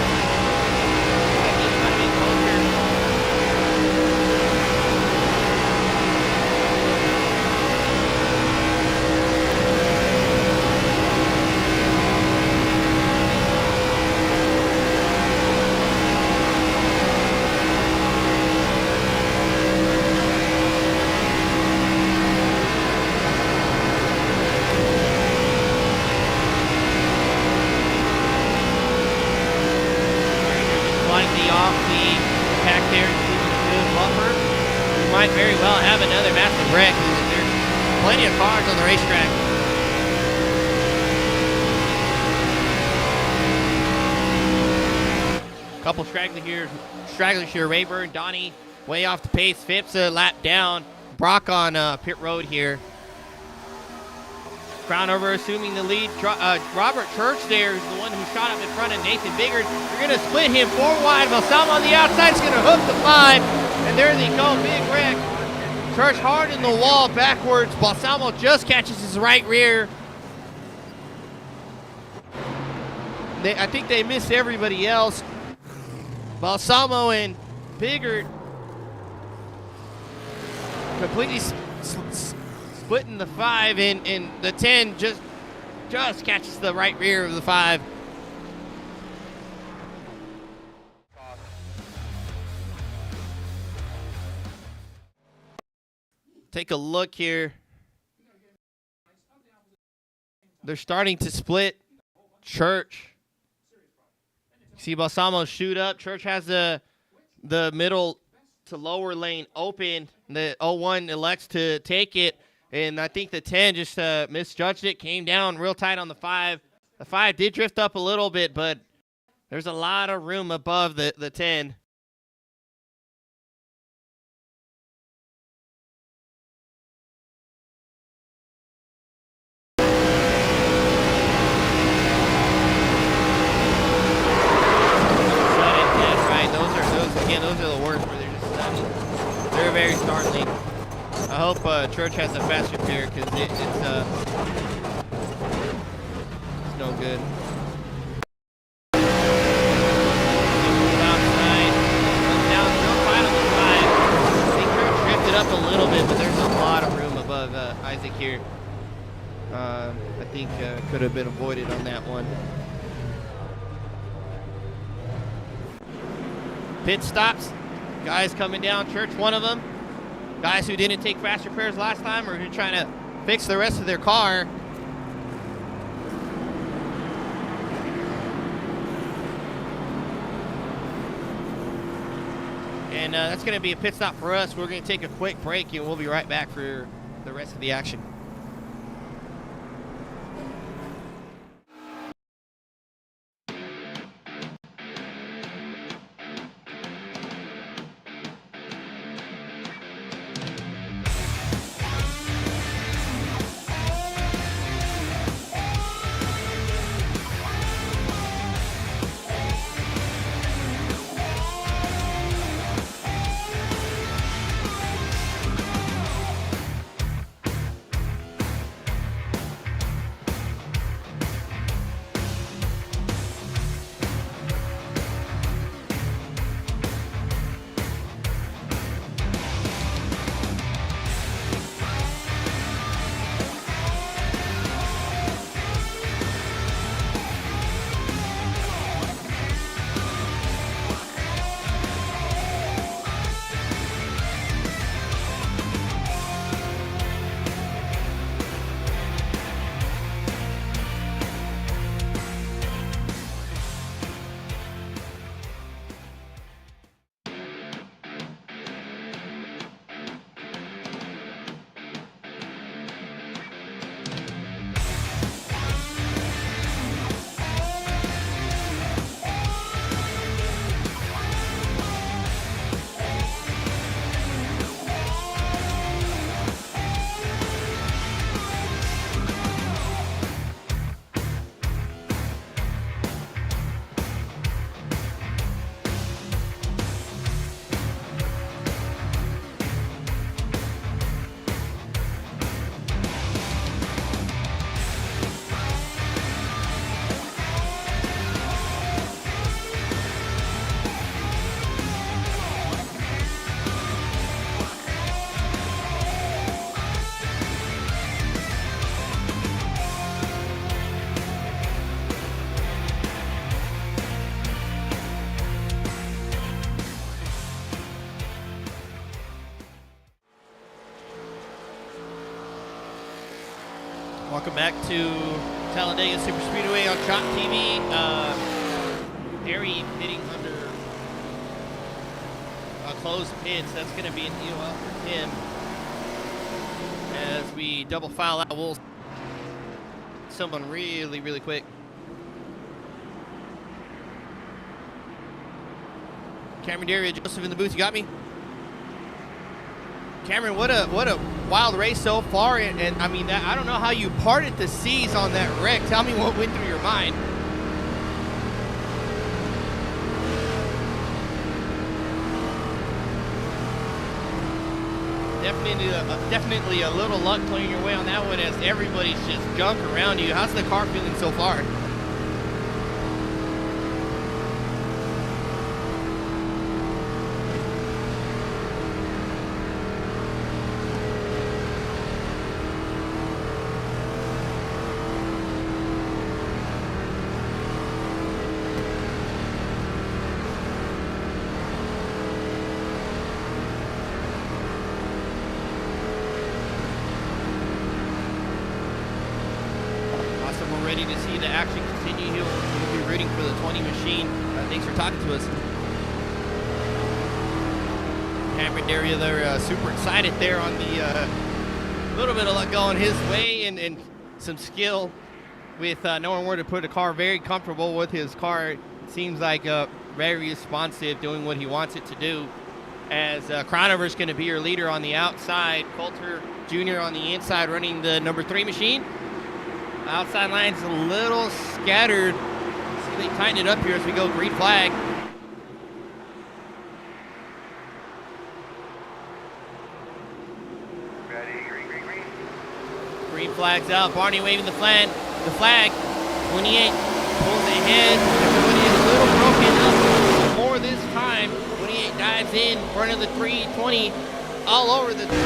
Off the pack there, good buffer. We might very well have another massive wreck. There's plenty of cars on the racetrack. Couple stragglers here. Rayburn, Donnie, way off the pace. Phipps a lap down. Brock on pit road here. Crown over assuming the lead. Robert Church there is the one who shot up in front of Nathan Biggert. You're going to split him 4 wide. Balsamo on the outside is going to hook the 5. And there they go. Big wreck. Church hard in the wall backwards. Balsamo just catches his right rear. I think they missed everybody else. Balsamo and Biggert completely splitting the 5, and the 10 just catches the right rear of the 5. Take a look here. They're starting to split. Church. See Balsamo shoot up. Church has the middle to lower lane open. The 01 elects to take it. And I think the 10 just misjudged it, came down real tight on the 5. The 5 did drift up a little bit, but there's a lot of room above the 10. Those are the worst where they're just stunning. They're very startling. I hope Church has a fast repair because it's no good. Outside, down real tight on the 5. I think Church drifted up a little bit, but there's a lot of room above Isaac here. I think could have been avoided on that one. Pit stops. Guys coming down. Church, one of them. Guys who didn't take fast repairs last time or who are trying to fix the rest of their car. And that's going to be a pit stop for us. We're going to take a quick break and we'll be right back for the rest of the action. Welcome back to Talladega Super Speedway on Chop TV. Harry pitting under a closed pit, so that's going to be an EOL for him. As we double file out, we'll someone really quick. Cameron Daria, Joseph in the booth, you got me? Cameron, what a wild race so far, and I mean, I don't know how you parted the seas on that wreck. Tell me what went through your mind. Definitely a little luck playing your way on that one, as everybody's just junk around you. How's the car feeling so far? We're ready to see the action continue. We'll be rooting for the 20 machine. Thanks for talking to us. Cameron Daria, they're super excited there on the little bit of luck going his way, and some skill with knowing where to put a car. Very comfortable with his car. Seems like very responsive, doing what he wants it to do. As Cronover's going to be your leader on the outside. Coulter Jr. on the inside running the number 3 machine. Outside line's a little scattered. See, they tighten it up here as we go green flag. Ready, green. Green flag's out. Barney waving the flag. 28 pulls ahead. Everybody is a little broken up more this time. 28 dives in front of the 320, all over the 3.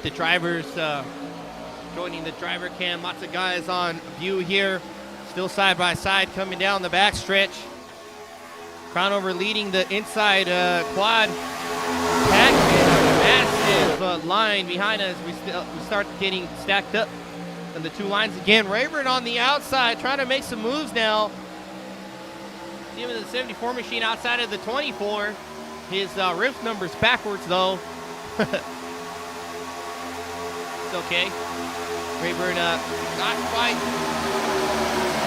The drivers joining the driver cam. Lots of guys on view here, still side by side coming down the back stretch. Crownover leading the inside quad pack, and a massive line behind us. We start getting stacked up in the two lines again. Rayburn on the outside trying to make some moves now. See him in the 74 machine outside of the 24. His riff number's backwards though. Okay. Rayburn not quite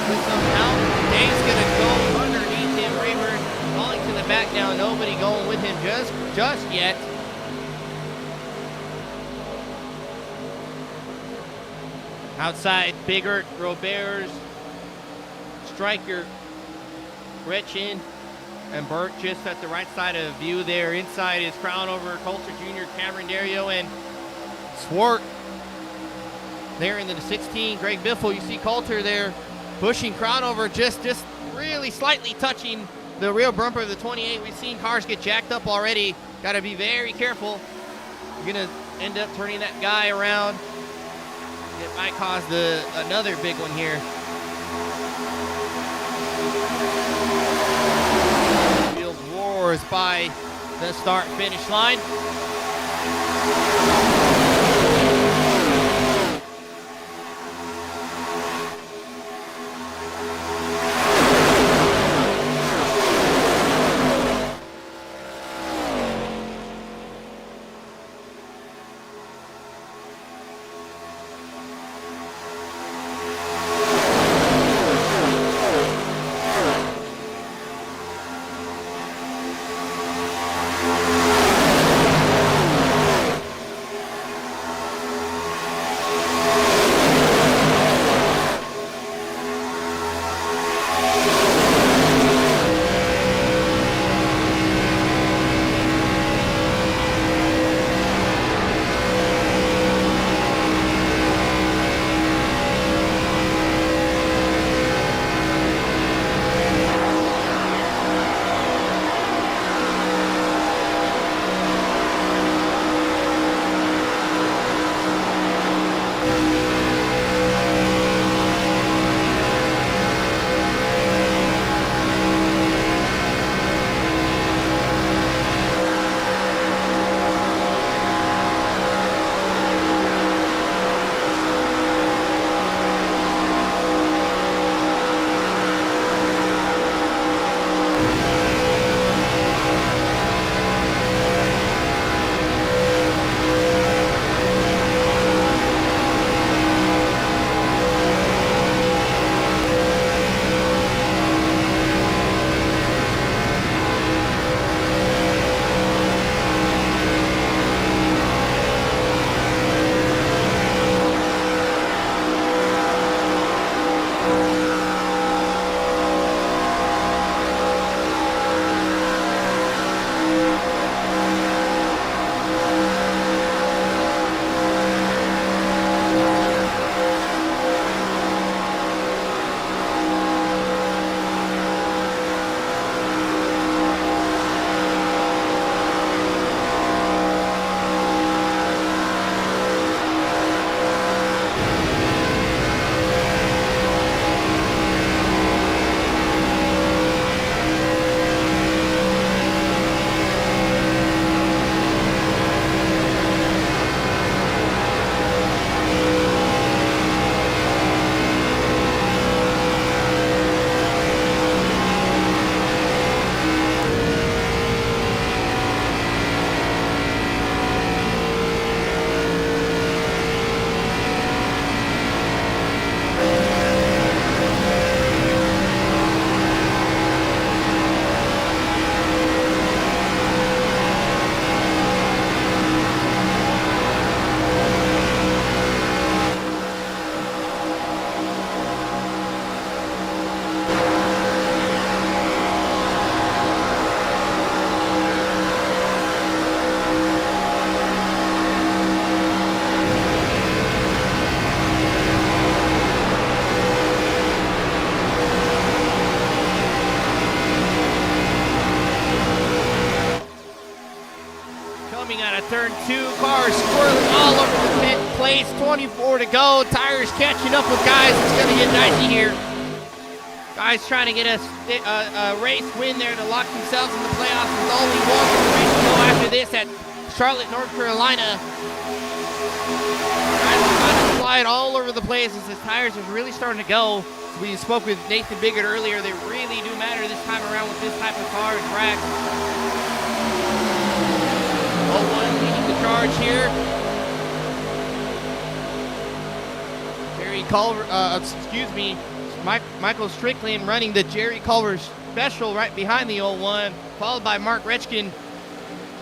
with some help. Dave's gonna go underneath him. Rayburn falling to the back now. Nobody going with him just yet. Outside, Biggert, Roberts, Stryker, Gretchen, and Burt just at the right side of view there. Inside is Crownover, Coulter Jr., Cameron Dario, and Swart. there in the 16. Greg Biffle, you see Coulter there pushing Crown over, just really slightly touching the rear bumper of the 28. We've seen cars get jacked up already. Got to be very careful. You're going to end up turning that guy around. It might cause another big one here. Field roars by the start-finish line. Turn 2, cars swirling all over the pit place. 24 to go. Tires catching up with guys. It's going to get dicey here. Guys trying to get a race win there to lock themselves in the playoffs with only one race to go after this at Charlotte, North Carolina. Guys are trying to slide all over the place as his tires are really starting to go. We spoke with Nathan Biggert earlier. They really do matter this time around with this type of car and track. 01 leading the charge here. Jerry Culver, Michael Strickland running the Jerry Culver special right behind the 01, followed by Mark Retchkin.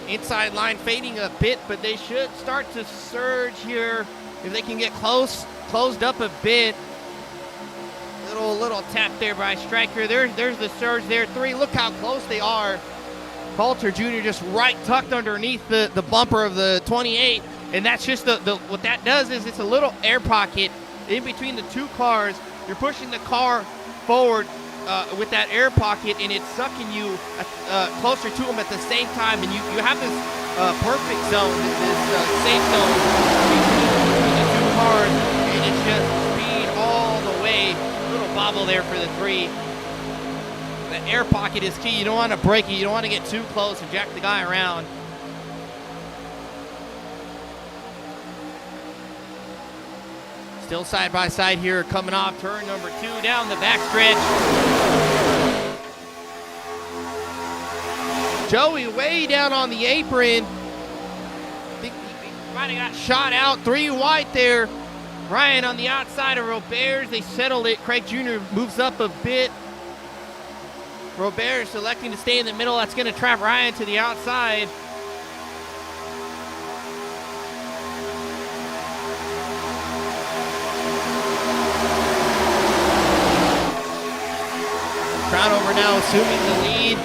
Inside line fading a bit, but they should start to surge here if they can get closed up a bit. Little tap there by Stryker. There's the surge there. 3, look how close they are. Coulter Jr. just right tucked underneath the bumper of the 28. And that's just what that does is it's a little air pocket in between the two cars. You're pushing the car forward with that air pocket, and it's sucking you closer to them at the same time. And you have this perfect zone, this safe zone between the two cars, and it's just speed all the way. Little bobble there for the 3. The air pocket is key. You don't want to break it. You don't want to get too close and jack the guy around. Still side by side here, coming off turn number 2 down the backstretch. Joey way down on the apron. I think he might have got shot out 3 wide there. Ryan on the outside of Robert. They settled it. Craig Jr. moves up a bit. Robert selecting to stay in the middle. That's going to trap Ryan to the outside. Crownover now assuming the lead.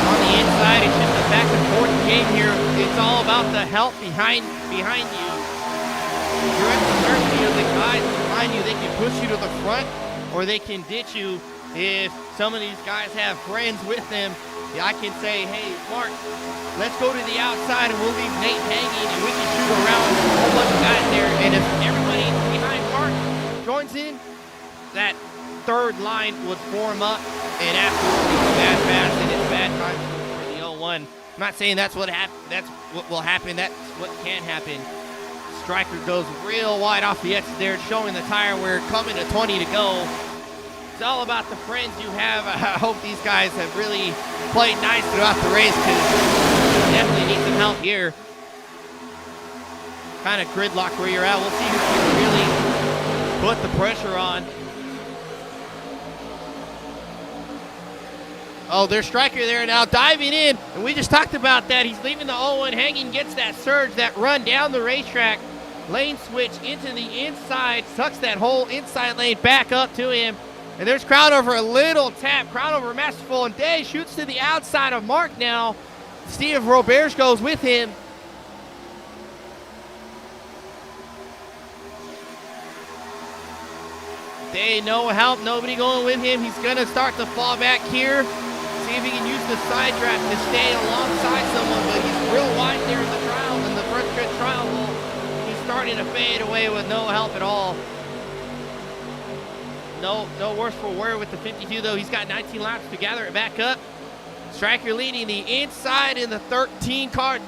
On the inside, it's just a back and forth game here. It's all about the help behind you. You're at the mercy of the guys behind you. They can push you to the front or they can ditch you. If some of these guys have friends with them, I can say, hey, Mark, let's go to the outside and we'll leave Nate hanging and we can shoot around a whole bunch of guys there. And if everybody behind Mark joins in, that third line would form up and absolutely go bad fast, and it's bad time for the 0-1. I'm not saying that's what will happen. That's what can happen. Striker goes real wide off the exit there, showing the tire wear, coming to 20 to go. It's all about the friends you have. I hope these guys have really played nice throughout the race because definitely need some help here. Kind of gridlock where you're at. We'll see who can really put the pressure on. Oh, there's Striker there now diving in, and we just talked about that. He's leaving the 0-1 hanging, gets that surge, that run down the racetrack, lane switch into the inside, sucks that whole inside lane back up to him. And there's Crownover, a little tap. Crownover masterful, and Day shoots to the outside of Mark now. See if Roberge goes with him. Day, no help, nobody going with him. He's gonna start to fall back here. See if he can use the side track to stay alongside someone, but he's real wide there in the trial, in the first good trial hole. He's starting to fade away with no help at all. No worse for wear with the 52 though. He's got 19 laps to gather it back up. Striker leading the inside in the 13 car.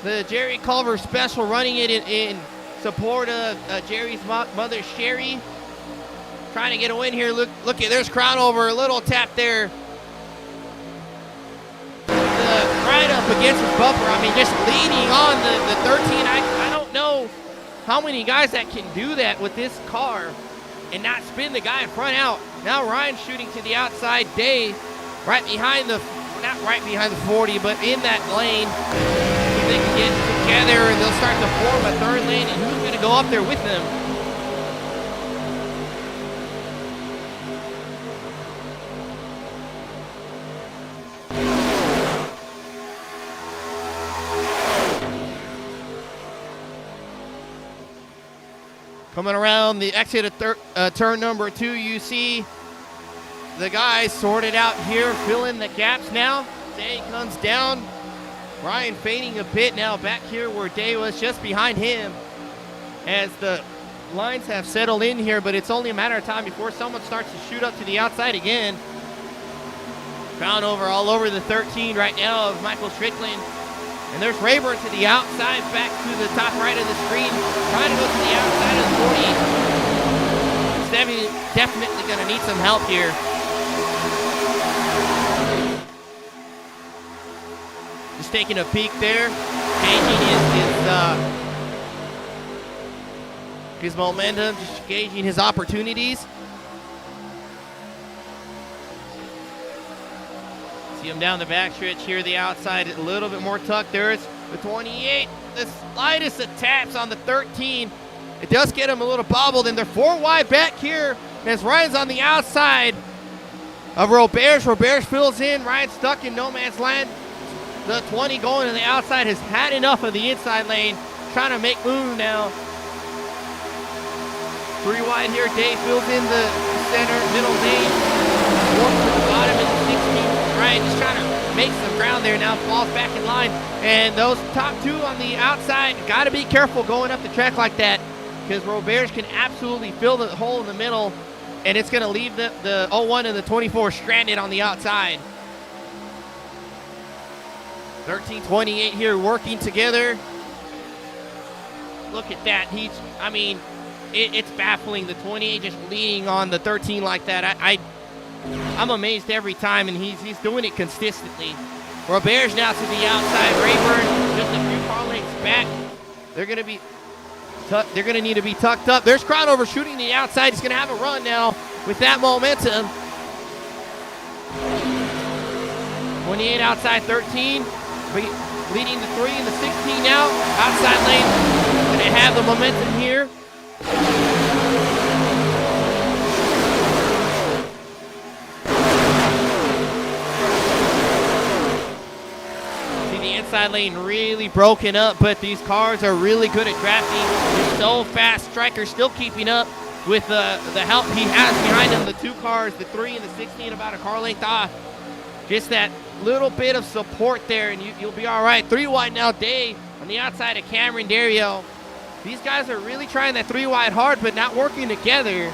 The Jerry Culver special running it in support of Jerry's mother, Sherry. Trying to get a win here. Look at, there's Crownover, a little tap there. Right up against his bumper. I mean, just leading on the 13. I don't know how many guys that can do that with this car and not spin the guy in front out. Now Ryan's shooting to the outside. Day right behind not right behind the 40, but in that lane. If they can get together and they'll start to form a third lane, and who's going to go up there with them? Coming around the exit of turn number 2, you see the guys sorted out here, filling the gaps now. Day comes down. Ryan fading a bit now back here where Day was just behind him as the lines have settled in here, but it's only a matter of time before someone starts to shoot up to the outside again. Crownover all over the 13 right now of Michael Strickland. And there's Rayburn to the outside, back to the top right of the screen, trying to go to the outside of the 40. He's definitely going to need some help here. Just taking a peek there, gauging his momentum, just gauging his opportunities. See him down the backstretch here, the outside, a little bit more tucked. There's the 28, the slightest of taps on the 13. It does get him a little bobbled, and they're 4 wide back here as Ryan's on the outside of Roberge. Roberge fills in. Ryan stuck in no man's land. The 20 going to the outside has had enough of the inside lane. Trying to make move now. 3 wide here. Dave fills in the center, middle lane. Walks to the bottom in the 16. Right, he's trying to make some ground there now. Falls back in line. And those top 2 on the outside, got to be careful going up the track like that, because Roberts can absolutely fill the hole in the middle, and it's going to leave the 01 and the 24 stranded on the outside. 13:28 here working together. Look at that. It's baffling. The 28 just leaning on the 13 like that. I'm amazed every time, and he's doing it consistently. Roberts now to the outside. Rayburn just a few car lengths back. They're going to need to be tucked up. There's Crownover shooting the outside. He's going to have a run now with that momentum. 28 outside 13. Leading the 3 and the 16 now. Outside lane. Going to have the momentum here. See the inside lane really broken up, but these cars are really good at drafting. They're so fast. Striker's still keeping up with the help he has behind him. The 2 cars, the 3 and the 16, about a car length off. Just that little bit of support there, and you'll be all right. 3 wide now, Day on the outside of Cameron Dario. These guys are really trying that 3 wide hard, but not working together.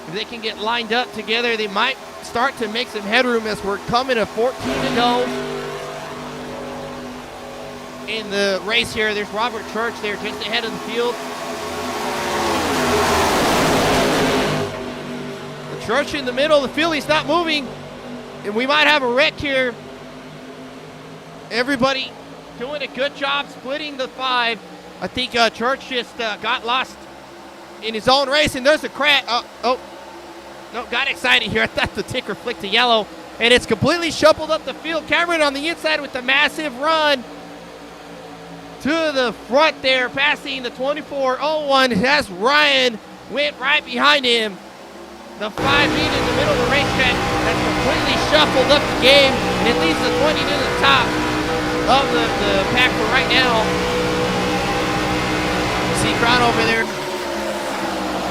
If they can get lined up together, they might start to make some headroom as we're coming to 14 to go in the race here. There's Robert Church there just ahead of the field. The Church in the middle of the field, he's not moving. And we might have a wreck here. Everybody doing a good job splitting the 5. I think Church just got lost in his own race, and there's a crash. No, got excited here. I thought the ticker flicked to yellow, and it's completely shuffled up the field. Cameron on the inside with the massive run to the front there, passing the 24.01. Has Ryan went right behind him. The 5 lead in the middle of the racetrack has completely shuffled up the game, and it leads the 20 to the top of the pack for right now. See Crown over there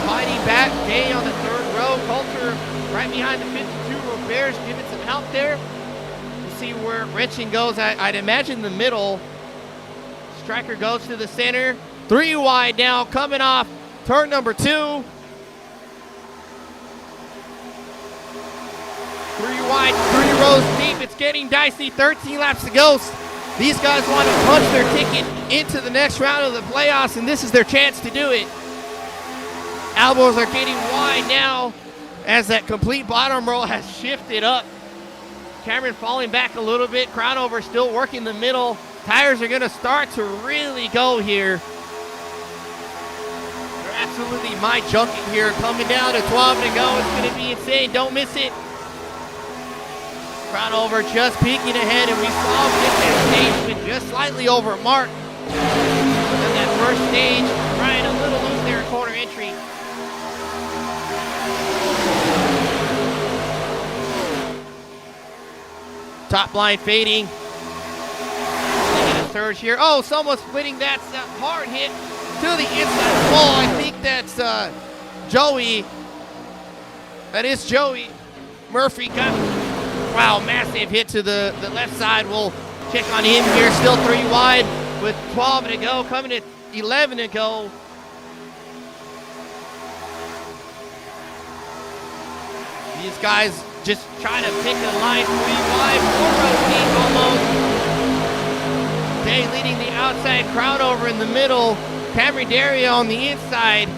fighting back. Day on the 3rd row. Coulter right behind the 52. Roberts giving some help there. You see where Riching goes. I'd imagine the middle. Striker goes to the center. 3 wide now, coming off turn number 2. 3 wide, 3 rows deep. It's getting dicey. 13 laps to go. These guys want to punch their ticket into the next round of the playoffs, and this is their chance to do it. Elbows are getting wide now as that complete bottom row has shifted up. Cameron falling back a little bit. Crownover still working the middle. Tires are going to start to really go here. They're absolutely my junking here. Coming down to 12 to go. It's going to be insane. Don't miss it. Crownover just peeking ahead, and we saw him get that stage with just slightly over mark. And that first stage, trying a little loose there in corner entry. Top line fading. Getting a surge here. Oh, someone's splitting that hard hit to the inside wall. I think that's Joey. That is Joey. Murphy got, wow, massive hit to the left side. We'll check on him here. Still 3 wide with 12 to go. Coming at 11 to go. These guys just trying to pick a line. 3 wide, 4 row deep almost. Day leading the outside, crowd over in the middle. Cameron Dario on the inside.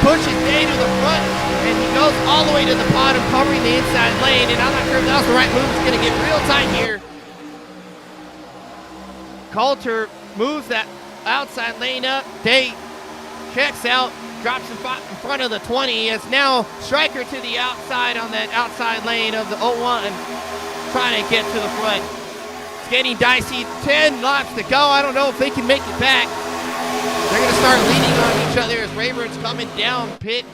Pushes Day to the front, and he goes all the way to the bottom, covering the inside lane, and I'm not sure if that was the right move. It's going to get real tight here. Coulter moves that outside lane up. Day checks out, drops in front of the 20. It's now Striker to the outside on that outside lane of the 01, trying to get to the front. It's getting dicey. 10 laps to go. I don't know if they can make it back. They're going to start leaning on each other as Rayburn's coming down pit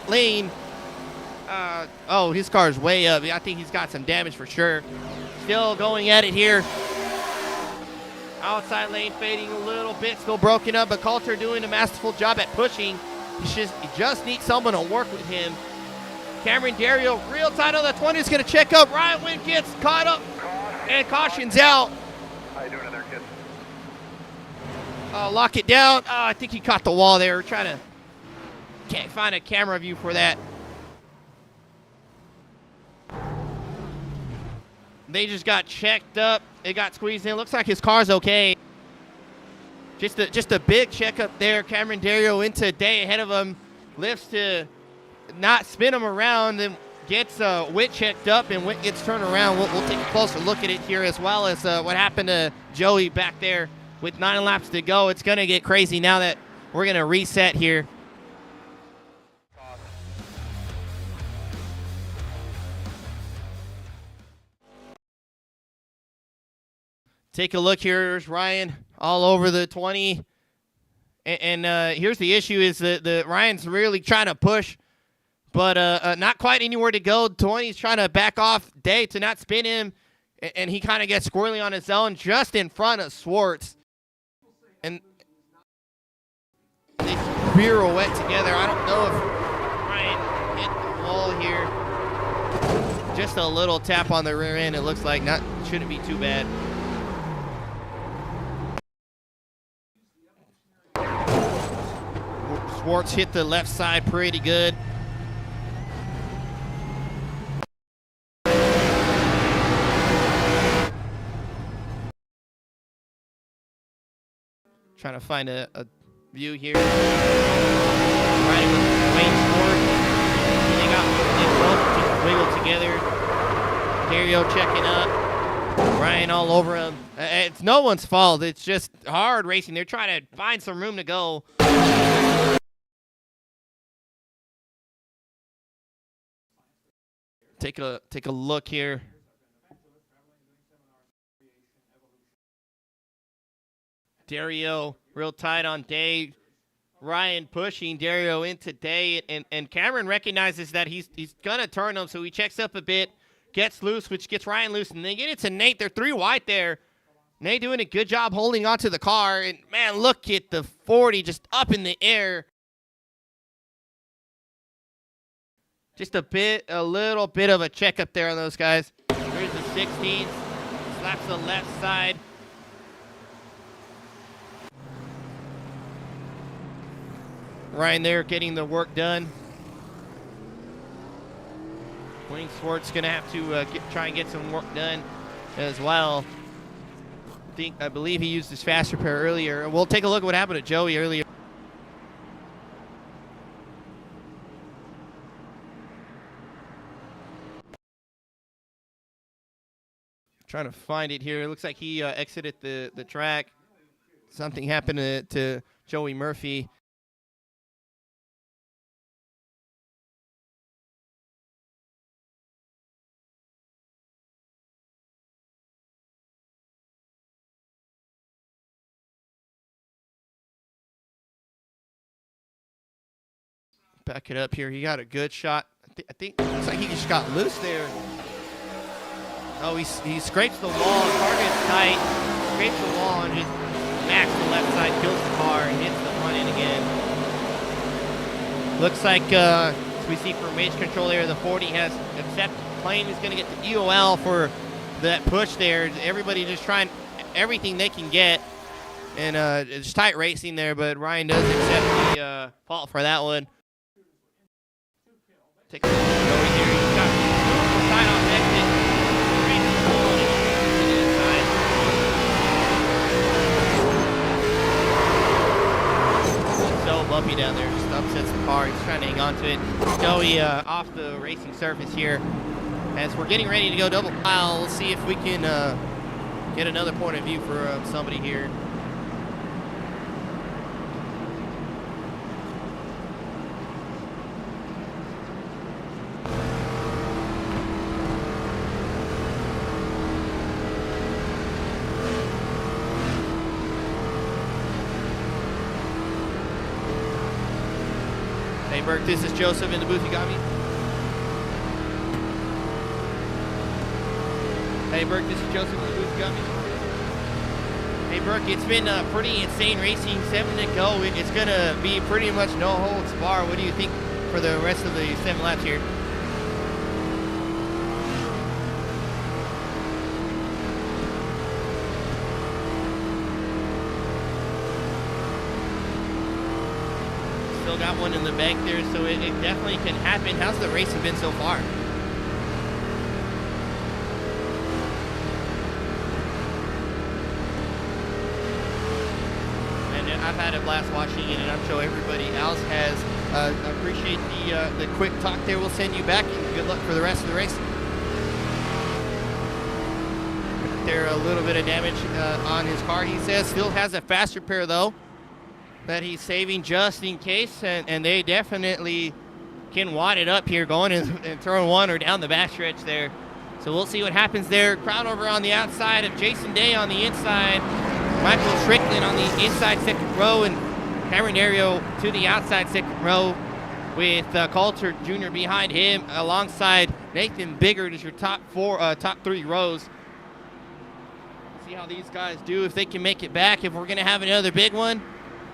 lane. Oh, his car's way up. I think he's got some damage for sure. Still going at it here. Outside lane fading a little bit, still broken up, but Coulter doing a masterful job at pushing. He just needs someone to work with him. Cameron Dario, real tight on the 20, is going to check up. Ryan Wynn gets caught up and cautions out. How you doing in there, kid? Lock it down. I think he caught the wall there. We're trying to, can't find a camera view for that. They just got checked up. It got squeezed in. Looks like his car's okay. Just a big checkup there. Cameron Dario into Day ahead of him. Lifts to not spin him around, and gets Witt checked up, and Witt gets turned around. We'll take a closer look at it here, as well as what happened to Joey back there with 9 laps to go. It's going to get crazy now that we're going to reset here. Take a look here. There's Ryan all over the 20. And here's the issue is that Ryan's really trying to push, but not quite anywhere to go. 20's trying to back off Day to not spin him, and he kind of gets squirrely on his own just in front of Swartz. And they pirouette together. I don't know if Ryan hit the wall here. Just a little tap on the rear end. It looks like shouldn't be too bad. Swartz hit the left side pretty good. Trying to find a view here. Riding with Wayne Swartz. They both just wiggled together. Dario checking up. Ryan all over him. It's no one's fault. It's just hard racing. They're trying to find some room to go. Take a look here. Dario real tight on Day. Ryan pushing Dario into Day, and Cameron recognizes that he's gonna turn him, so he checks up a bit, gets loose, which gets Ryan loose, and they get it to Nate. They're 3 wide there. Nate doing a good job holding onto the car, and man, look at the 40 just up in the air. Just a little bit of a checkup there on those guys. Here's the 16. Slaps the left side. Ryan there getting the work done. Wayne Swartz gonna have to try and get some work done as well. I believe he used his fast repair earlier. We'll take a look at what happened to Joey earlier. Trying to find it here. It looks like he exited the track. Something happened to Joey Murphy. Back it up here. He got a good shot. I think it looks like he just got loose there. Oh, he scrapes the wall. Car gets tight. Scrapes the wall and just smacks the left side, kills the car, and hits the front end again. Looks like, as we see from range control there, the 40 has accepted claim. He's going to get the EOL for that push there. Everybody just trying everything they can get. And it's tight racing there, but Ryan does accept the fault for that one. Take a look over here. He's got super tight off exit. So bumpy down there, just upsets the car. He's trying to hang on to it. Joey off the racing surface here. As we're getting ready to go double pile, we'll see if we can get another point of view for somebody here. Burke. This is Joseph in the booth. You got me? Hey, Burke. This is Joseph in the booth. You got me? Hey, Burke. It's been pretty insane racing. 7 to go. It's going to be pretty much no holds bar. What do you think for the rest of the 7 laps here? Still got one in the bank there, so it definitely can happen. How's the racing been so far? And I've had a blast watching it, and I'm sure everybody else has. Appreciate the quick talk there. We'll send you back, and good luck for the rest of the race. There a little bit of damage on his car, he says. Still has a fast repair, though, that he's saving just in case, and they definitely can wad it up here going and throwing one or down the backstretch there. So we'll see what happens there. Crowd over on the outside of Jason Day on the inside, Michael Strickland on the inside second row, and Cameron Ario to the outside second row with Coulter Jr. behind him alongside Nathan Biggert as your top 3 rows. See how these guys do, if they can make it back, if we're going to have another big one.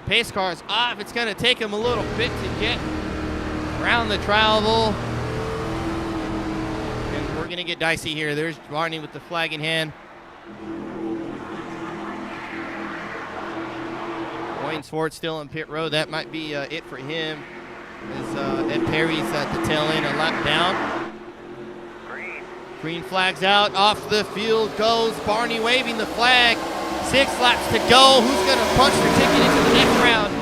Pace car's off. It's going to take him a little bit to get around the travel. And we're going to get dicey here. There's Barney with the flag in hand. Wayne Swartz still on pit road. That might be it for him. As Ed Perry's at the tail end, a lap down. Green flag's out. Off the field goes Barney waving the flag. 6 laps to go. Who's going to punch their ticket into the next round?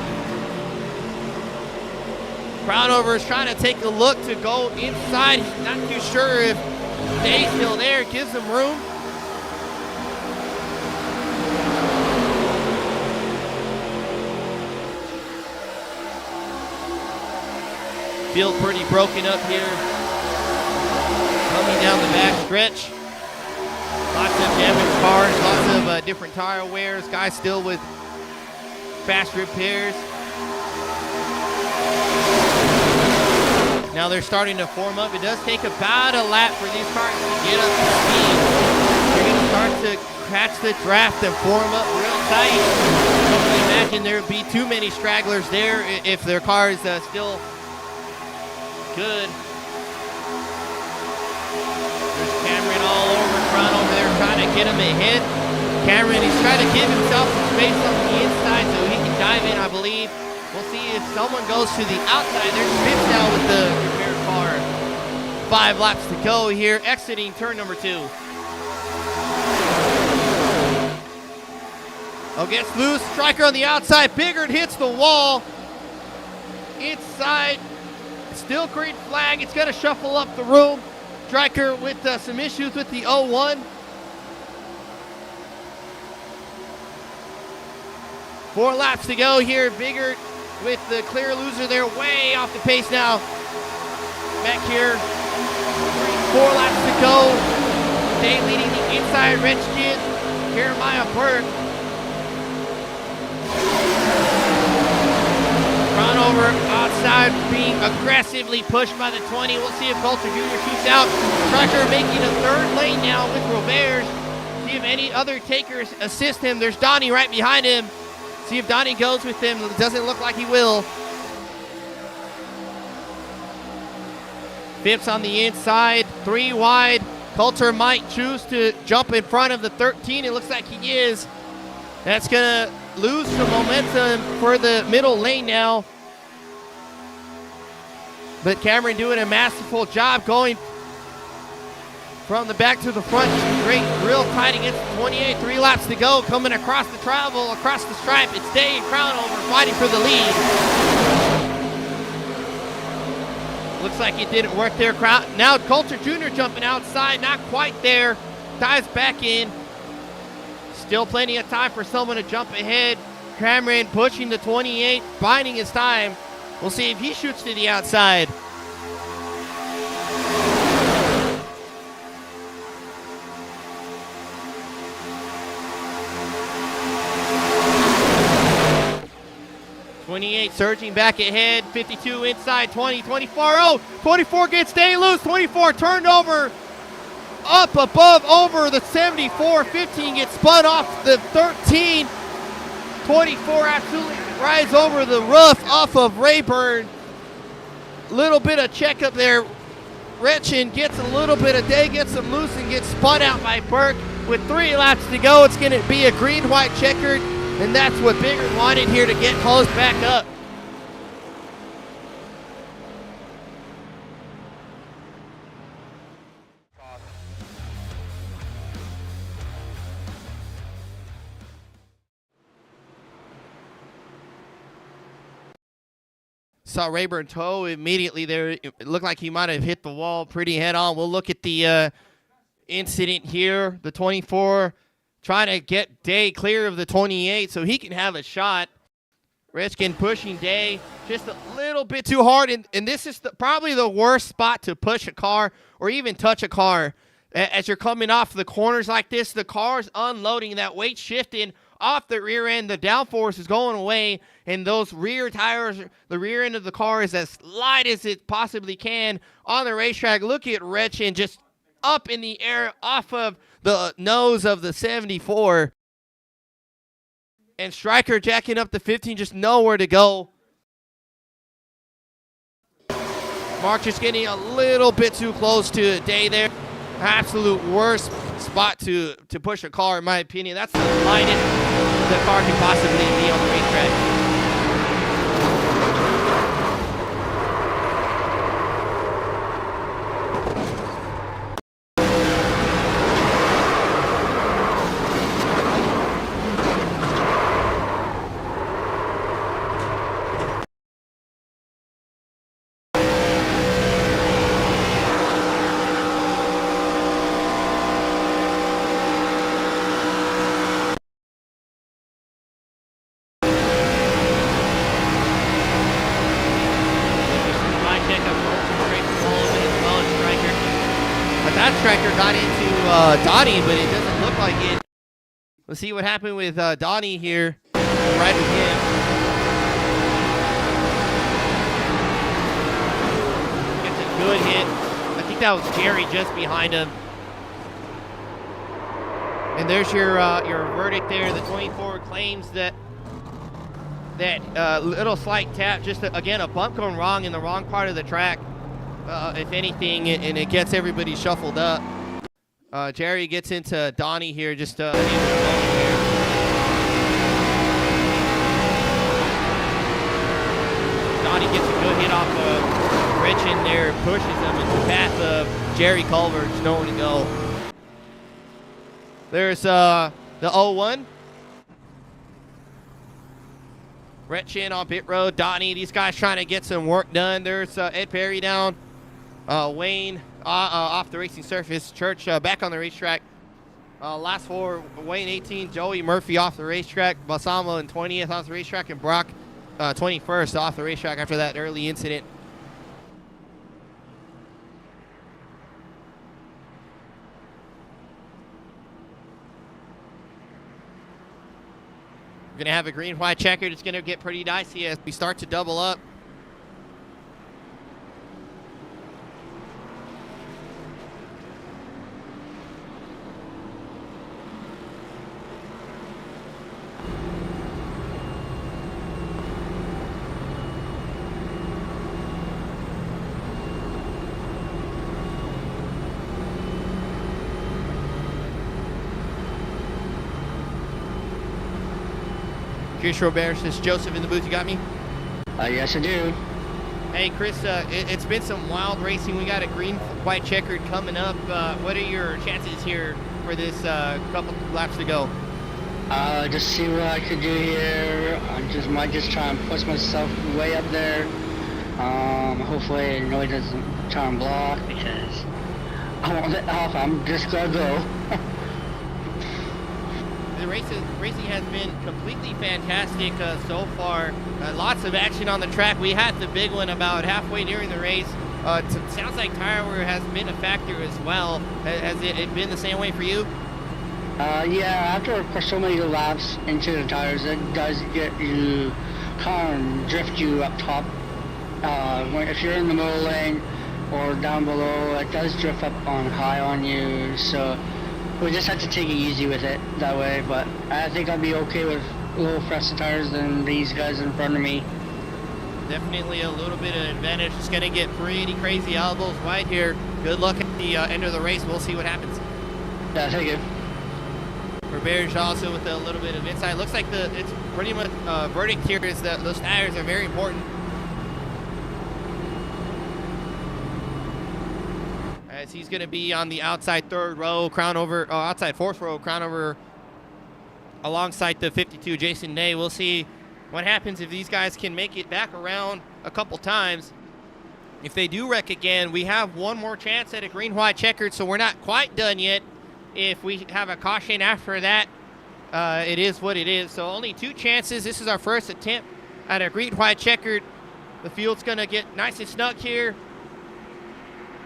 Crowd over is trying to take a look to go inside. He's not too sure if Day's still there. Gives him room. Field pretty broken up here. Coming down the back stretch. Lots of damaged cars, lots of different tire wears. Guys still with fast repairs. Now they're starting to form up. It does take about a lap for these cars to get up to speed. They're going to start to catch the draft and form up real tight. I don't imagine there would be too many stragglers there if their car is still good. Cameron all over front over there trying to get him a hit. Cameron, he's trying to give himself some space on the inside so he can dive in, I believe. We'll see if someone goes to the outside. There's Fitz now with the repair car. 5 laps to go here, exiting turn number 2. Oh, gets loose. Striker on the outside. Biggert hits the wall. Inside. Still green flag. It's going to shuffle up the room. Stryker with some issues with the 0-1. 4 laps to go here. Biggert with the clear loser there, way off the pace now. Back here, 4 laps to go. Day leading the inside wrench kid, Jeremiah Burke. Run over outside, being aggressively pushed by the 20. We'll see if Coulter Jr. shoots out. Stryker making a 3rd lane now with Roberts. See if any other takers assist him. There's Donnie right behind him. See if Donnie goes with him. It doesn't look like he will. Phipps on the inside, 3 wide. Coulter might choose to jump in front of the 13. It looks like he is. That's going to lose some momentum for the middle lane now. But Cameron doing a masterful job going from the back to the front. Great, real tight against the 28. 3 laps to go. Coming across the travel, across the stripe. It's Day and Crownover fighting for the lead. Looks like it didn't work there. Now Coulter Jr. jumping outside. Not quite there. Dives back in. Still plenty of time for someone to jump ahead. Cameron pushing the 28, biding his time. We'll see if he shoots to the outside. 28 surging back ahead, 52 inside, 20, 24, oh, 24 gets day loose, 24 turned over, up above over the 74, 15 gets spun off the 13, 24 absolutely rides over the roof off of Rayburn. Little bit of checkup there. Retchin gets a little bit of day, gets him loose, and gets spun out by Burke. With 3 laps to go, it's going to be a green-white checkered, and that's what Biggert wanted here to get close back up. Saw Rayburn toe immediately there. It looked like he might have hit the wall pretty head on. We'll look at the incident here. The 24 trying to get Day clear of the 28 so he can have a shot. Redskin pushing Day just a little bit too hard. And this is probably the worst spot to push a car or even touch a car. As you're coming off the corners like this, the car's unloading, that weight shifting off the rear end, the downforce is going away, and those rear tires, the rear end of the car is as light as it possibly can on the racetrack. Look at Retchin just up in the air off of the nose of the 74. And Stryker jacking up the 15, just nowhere to go. Mark just getting a little bit too close to Day there. Absolute worst spot to push a car, in my opinion. That's the lightest the car can possibly be on the racetrack. Striker got into Donnie, but it doesn't look like it. Let's see what happened with Donnie here. Right with him. Gets a good hit. I think that was Jerry just behind him. And there's your verdict there. The 24 claims that little slight tap, just again a bump going wrong in the wrong part of the track. If anything, and it gets everybody shuffled up. Jerry gets into Donnie here, just here. Donnie gets a good hit off of Rich in there, pushes him into the path of Jerry Culver, just nowhere to go. There's the 0-1. Rich in on pit road. Donnie, these guys trying to get some work done. There's Ed Perry down. Wayne off the racing surface. Church back on the racetrack. Last 4, Wayne 18, Joey Murphy off the racetrack. Balsamo in 20th off the racetrack, and Brock 21st off the racetrack after that early incident. We're going to have a green-white checkered. It's going to get pretty dicey as we start to double up. Chris Robert says, Joseph in the booth, you got me? Yes, I do. Hey, Chris, it's been some wild racing. We got a green-white checkered coming up. What are your chances here for this couple laps to go? Just see what I could do here. I might just try and push myself way up there. Hopefully it really doesn't try and block, because I won't let off. I'm just gonna go. The racing has been completely fantastic so far. Lots of action on the track. We had the big one about halfway during the race. It sounds like tire wear has been a factor as well. Has it been the same way for you? Yeah, after so many laps into the tires, it does get you kind of drift you up top. If you're in the middle lane or down below, it does drift up on high on you. So we just have to take it easy with it that way. But I think I'll be okay with a little faster tires than these guys in front of me. Definitely a little bit of advantage. It's going to get pretty crazy elbows wide here. Good luck at the end of the race. We'll see what happens. Yeah, thank you. Roberge also with a little bit of inside. Looks like it's pretty much verdict here is that those tires are very important. As he's going to be on the outside third row, outside fourth row, crown over alongside the 52 Jason Day. We'll see what happens if these guys can make it back around a couple times. If they do wreck again, we have one more chance at a green-white checkered, so we're not quite done yet. If we have a caution after that, it is what it is. So only 2 chances. This is our first attempt at a green-white checkered. The field's going to get nice and snug here.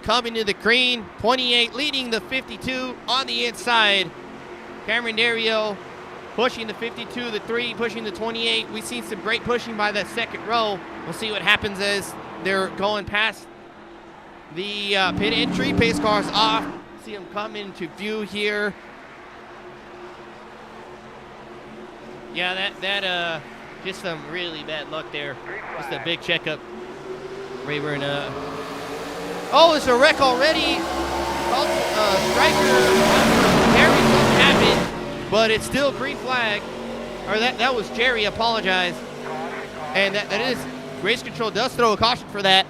Coming to the green, 28 leading the 52 on the inside. Cameron Dario pushing the 52, the 3, pushing the 28. We've seen some great pushing by that second row. We'll see what happens as they're going past the pit entry. Pace cars off. See them come into view here. Yeah, that just some really bad luck there. Just a big checkup. Rayburn. Oh, there's a wreck already. Striker. Harry, something happened. But it's still green flag. Or that was Jerry, apologize. And that is, race control does throw a caution for that.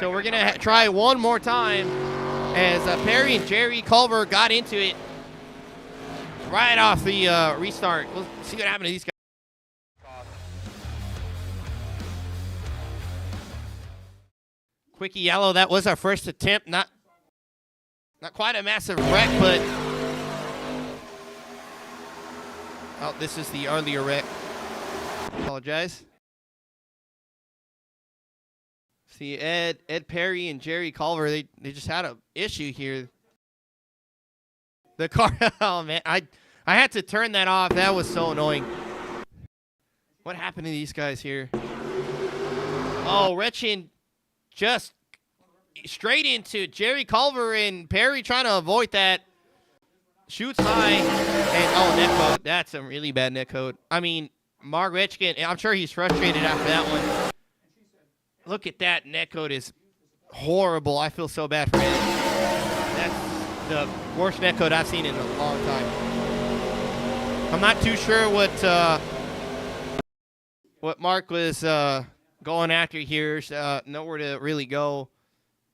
So we're going to try one more time as Perry and Jerry Culver got into it right off the restart. We'll see what happens to these guys. Quickie yellow, that was our first attempt. Not quite a massive wreck, but oh, this is the earlier wreck. Apologize. See, Ed Perry and Jerry Culver, they just had an issue here. The car, oh man, I had to turn that off. That was so annoying. What happened to these guys here? Oh, Retchin just straight into Jerry Culver and Perry trying to avoid that. Shoots high, and oh, netcode. That's some really bad netcode. I mean, Mark Retchkin, I'm sure he's frustrated after that one. Look at that. Netcode is horrible. I feel so bad for him. That's the worst netcode I've seen in a long time. I'm not too sure what Mark was going after here. Nowhere to really go.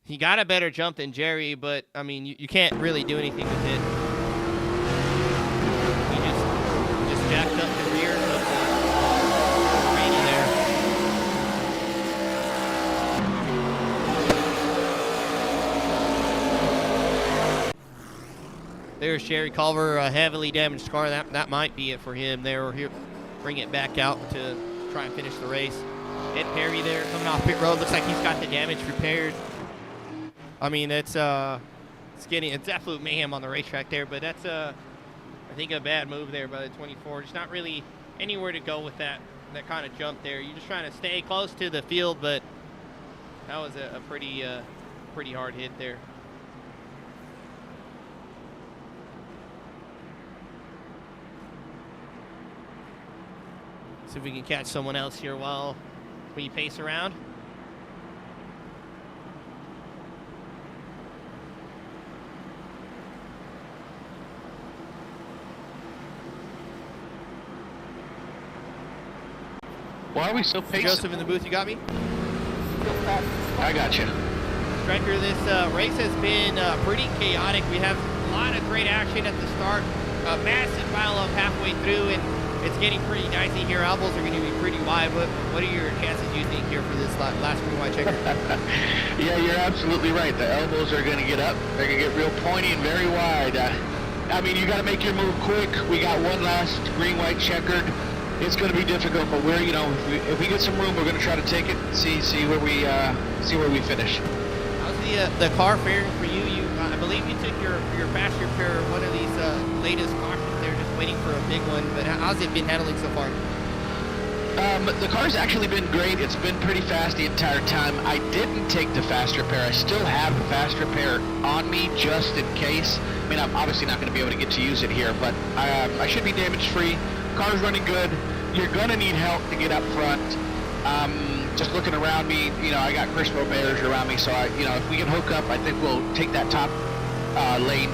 He got a better jump than Jerry, but, I mean, you can't really do anything with it. He just jacked up the rear of the Randy there. There's Jerry Culver, a heavily damaged car. That might be it for him there. Or he'll bring it back out to try and finish the race. Ed Perry there coming off pit road. Looks like he's got the damage repaired. I mean, it's absolute mayhem on the racetrack there, but that's I think a bad move there by the 24. Just not really anywhere to go with that kind of jump there. You're just trying to stay close to the field, but that was a pretty hard hit there. See if we can catch someone else here while we pace around. Why are we so patient? Joseph in the booth, you got me? I got you. Striker, this race has been pretty chaotic. We have a lot of great action at the start. A massive pile-up halfway through, and it's getting pretty dicey here. Elbows are going to be pretty wide. What are your chances, you think, here for this last green white checker? Yeah, you're absolutely right. The elbows are going to get up. They're going to get real pointy and very wide. I mean, you got to make your move quick. We got one last green white checkered. It's going to be difficult, but we're, if we get some room, we're going to try to take it. See where we finish. How's the car faring for you? I believe you took your fast repair, one of these latest cautions there, just waiting for a big one. But how's it been handling so far? The car's actually been great. It's been pretty fast the entire time. I didn't take the fast repair. I still have the fast repair on me just in case. I mean, I'm obviously not going to be able to get to use it here, but I should be damage-free. Car's running good. You're going to need help to get up front. Just looking around me, you know, I got Crispo bears around me, so if we can hook up, I think we'll take that top lane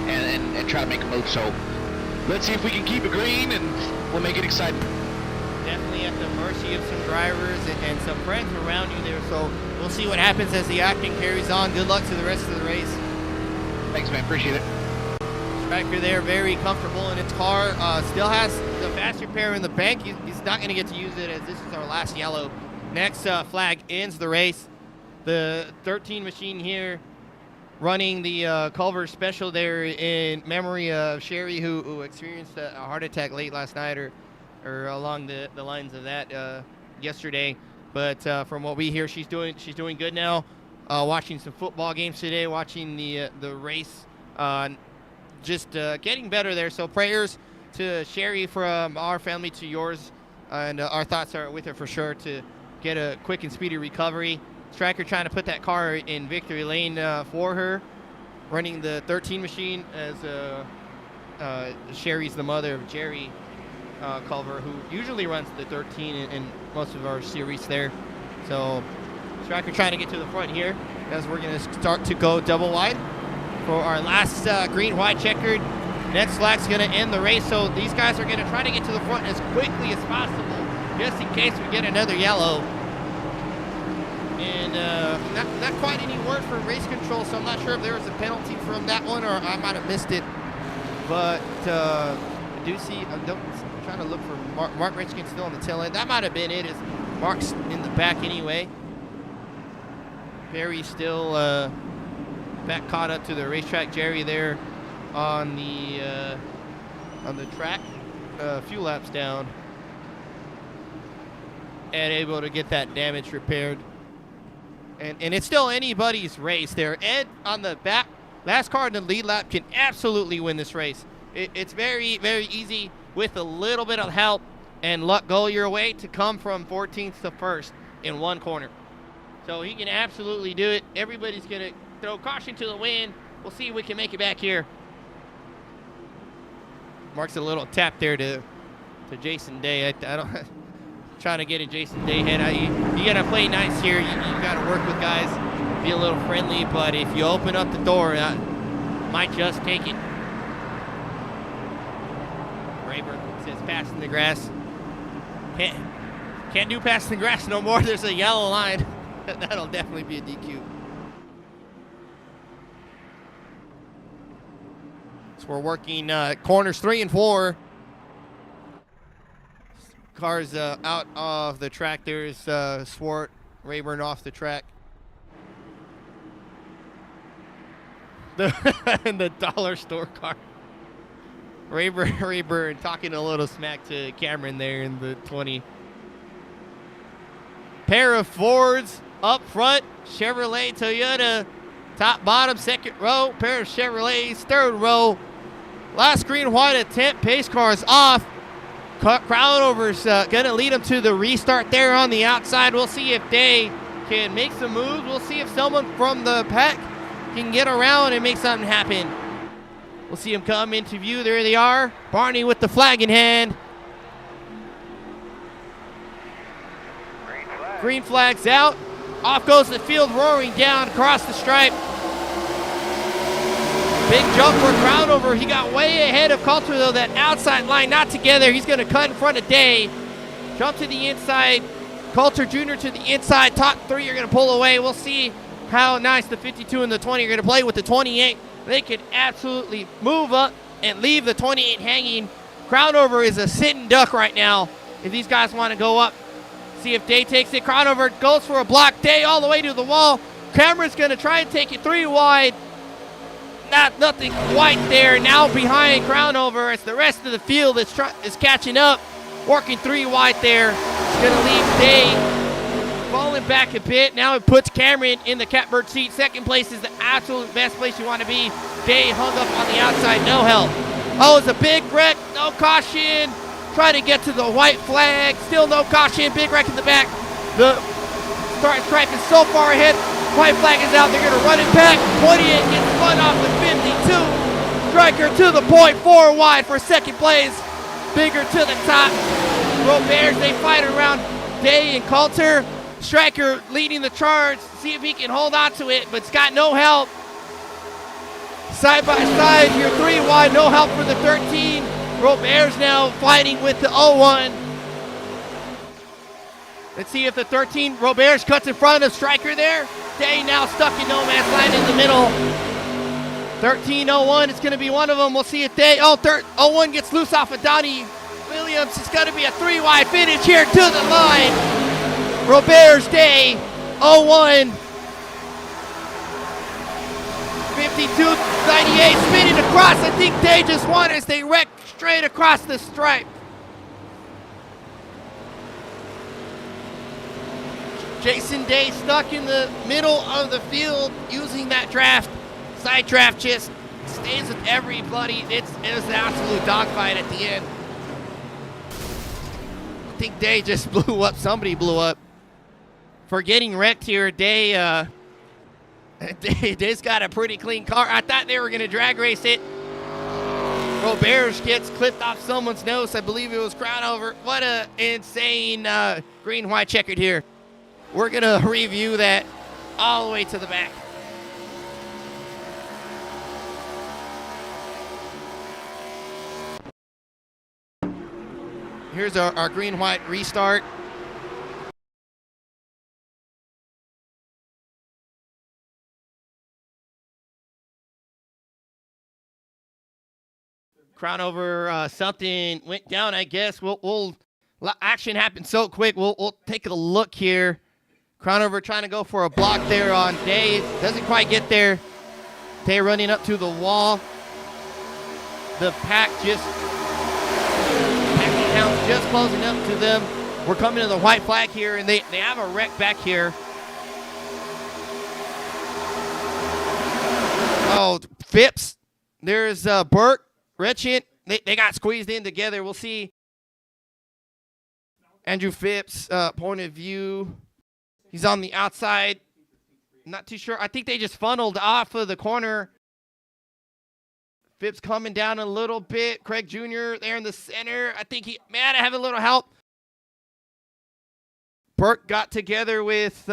and try to make a move. So let's see if we can keep it green, and we'll make it exciting. Definitely at the mercy of some drivers and some friends around you there. So we'll see what happens as the action carries on. Good luck to the rest of the race. Thanks, man. Appreciate it. Striker there, very comfortable in its car. Still has the fast repair in the bank. He's not going to get to use it as this is our last yellow. Next flag ends the race. The 13 machine here running the Culver Special there in memory of Sherry, who experienced a heart attack late last night or along the lines of that yesterday. But from what we hear, she's doing good now. Watching some football games today, watching the race, just getting better there. So prayers to Sherry from our family to yours, and our thoughts are with her for sure to get a quick and speedy recovery. Striker trying to put that car in victory lane for her, running the 13 machine as Sherry's the mother of Jerry Culver, who usually runs the 13 in most of our series there. So Striker trying to get to the front here as we're going to start to go double wide for our last green-white checkered. Next flag's going to end the race, so these guys are going to try to get to the front as quickly as possible just in case we get another yellow. And not quite any word from race control, so I'm not sure if there was a penalty from that one or I might have missed it. But I do see, I'm trying to look for Mark Richkin still on the tail end. That might have been it, as Mark's in the back anyway. Perry still back caught up to the racetrack. Jerry there on the track, a few laps down, and able to get that damage repaired. And it's still anybody's race there. Ed on the back, last car in the lead lap can absolutely win this race. It's very, very easy with a little bit of help and luck go your way to come from 14th to 1st in one corner. So he can absolutely do it. Everybody's going to throw caution to the wind. We'll see if we can make it back here. Marks a little tap there to Jason Day. I don't trying to get a Jason Day head. You got to play nice here. You got to work with guys, be a little friendly. But if you open up the door, that might just take it. Rayburn says passing the grass. Can't do passing the grass no more. There's a yellow line. That'll definitely be a DQ. So we're working corners 3 and 4. Cars out of the track. There's Swart, Rayburn off the track. The dollar store car. Rayburn talking a little smack to Cameron there in the 20. Pair of Fords up front. Chevrolet, Toyota, top, bottom, second row. Pair of Chevrolets, third row. Last green, white attempt. Pace cars off. Crownover's going to lead them to the restart there on the outside. We'll see if they can make some moves. We'll see if someone from the pack can get around and make something happen. We'll see them come into view. There they are. Barney with the flag in hand. Green flag's out. Off goes the field, roaring down across the stripe. Big jump for Crownover. He got way ahead of Coulter, though. That outside line not together. He's going to cut in front of Day. Jump to the inside. Coulter Jr. to the inside. Top 3 are going to pull away. We'll see how nice the 52 and the 20 are going to play with the 28. They could absolutely move up and leave the 28 hanging. Crownover is a sitting duck right now if these guys want to go up. See if Day takes it. Crownover goes for a block. Day all the way to the wall. Cameron's going to try and take it 3 wide. Nothing quite there. Now behind Crownover as the rest of the field is catching up. Working 3 wide there. It's going to leave Day falling back a bit. Now it puts Cameron in the catbird seat. Second place is the absolute best place you want to be. Day hung up on the outside. No help. Oh, it's a big wreck. No caution. trying to get to the white flag. Still no caution. Big wreck in the back. The starting stripe is so far ahead. White flag is out. They're going to run it back. 28 gets spun off with 52. Striker to the point. 4 wide for second place. Bigger to the top. Roberts, they fight around Day and Coulter. Striker leading the charge. See if he can hold on to it, but it's got no help. Side by side, you're 3 wide. No help for the 13. Roberts now fighting with the 01. Let's see if the 13, Roberts cuts in front of Striker there. Day now stuck in no man's land in the middle. 13-01, it's going to be one of them. We'll see it. Day, 01 gets loose off of Donnie Williams. It's going to be a 3 wide finish here to the line. Roberts, Day, 01. 52-98, spinning across. I think Day just won as they wreck straight across the stripe. Jason Day stuck in the middle of the field using that draft. Side draft just stays with everybody. It was an absolute dogfight at the end. I think Day just blew up. Somebody blew up. For getting wrecked here, Day's got a pretty clean car. I thought they were going to drag race it. Roberts gets clipped off someone's nose. I believe it was Crownover. What a insane green-white checkered here. We're going to review that all the way to the back. Here's our green-white restart. Crownover, something went down, I guess. Action happened so quick. We'll take a look here. Crownover trying to go for a block there on Day. Doesn't quite get there. Day running up to the wall. The pack just closing up to them. We're coming to the white flag here, and they have a wreck back here. Oh, Phipps. There's Burke, Retchent. They got squeezed in together. We'll see. Andrew Phipps, point of view. He's on the outside. Not too sure. I think they just funneled off of the corner. Phipps coming down a little bit. Craig Jr. there in the center. I think he might have a little help. Burke got together with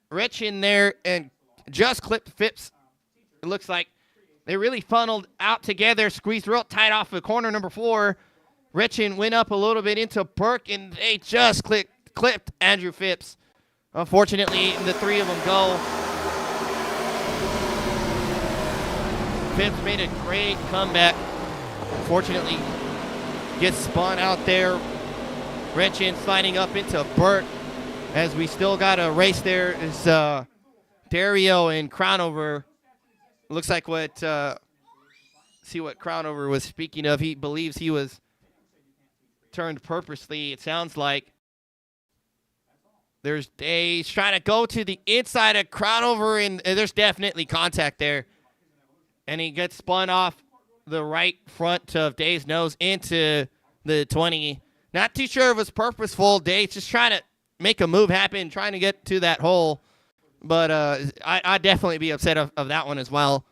Rich in there and just clipped Phipps. It looks like they really funneled out together, squeezed real tight off of corner number 4. Richin went up a little bit into Burke, and they just clipped Andrew Phipps. Unfortunately, the 3 of them go. Phipps made a great comeback. Unfortunately, gets spun out there. Richin sliding up into Burke. As we still got a race there is Dario and Crownover. Looks like see what Crownover was speaking of. He believes he was turned purposely, it sounds like. There's Days trying to go to the inside of Crownover, and there's definitely contact there. And he gets spun off the right front of Days' nose into the 20. Not too sure if it was purposeful. Days just trying to make a move happen, trying to get to that hole. But I'd definitely be upset of that one as well.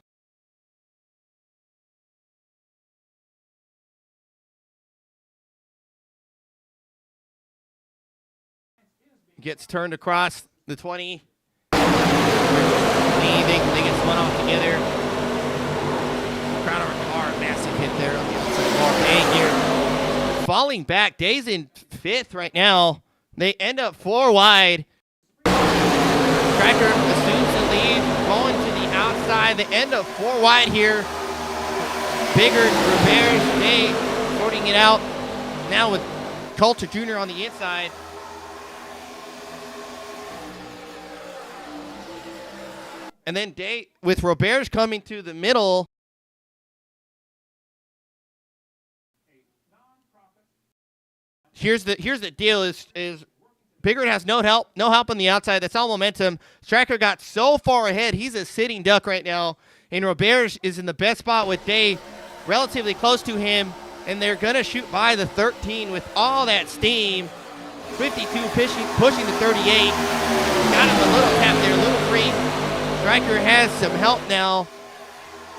Gets turned across the 20. They get spun off together. Crownover car, massive hit there on the outside bar. Day here. Falling back. Days in 5th right now. They end up 4 wide. Striker assumes the lead, going to the outside. They end up 4 wide here. Bigger, Roberts, Day sorting it out. Now with Coulter Jr. on the inside. And then Day with Roberts coming to the middle. Here's the deal is Biggert has no help on the outside. That's all momentum. Striker got so far ahead. He's a sitting duck right now. And Roberts is in the best spot with Day relatively close to him. and they're going to shoot by the 13 with all that steam. 52 pushing the 38. Got him a little tap there, a little free. Striker has some help now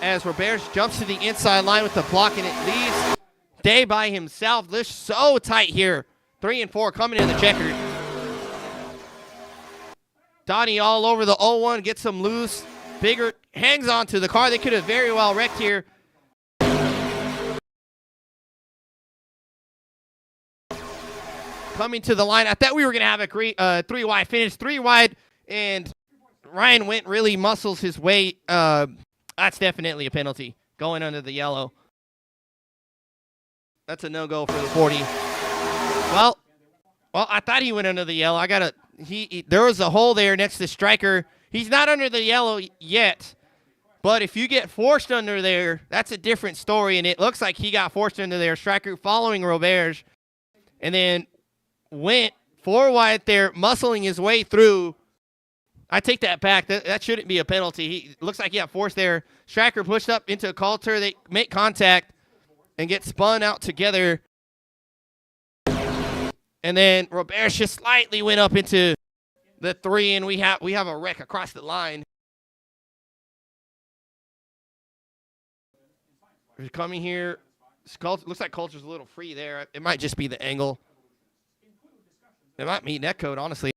as Roberge jumps to the inside line with the block, and it leaves Day by himself. Lish so tight here. 3 and 4 coming in the checkered. Donnie all over the 0-1, gets him loose. Bigger hangs on to the car. They could have very well wrecked here. Coming to the line. I thought we were going to have a great 3-wide finish. 3 wide, and Ryan Went really muscles his way. That's definitely a penalty. Going under the yellow. That's a no-go for the 40. Well, I thought he went under the yellow. There was a hole there next to Striker. He's not under the yellow yet, but if you get forced under there, that's a different story, and it looks like he got forced under there. Striker following Roberge, and then Went 4 wide there, muscling his way through. I take that back. That shouldn't be a penalty. He looks like he got forced there. Striker pushed up into a Coulter. They make contact and get spun out together. And then Roberge just slightly went up into the 3, and we have a wreck across the line. We're coming here. Looks like Coulter's a little free there. It might just be the angle. It might meet net code, honestly.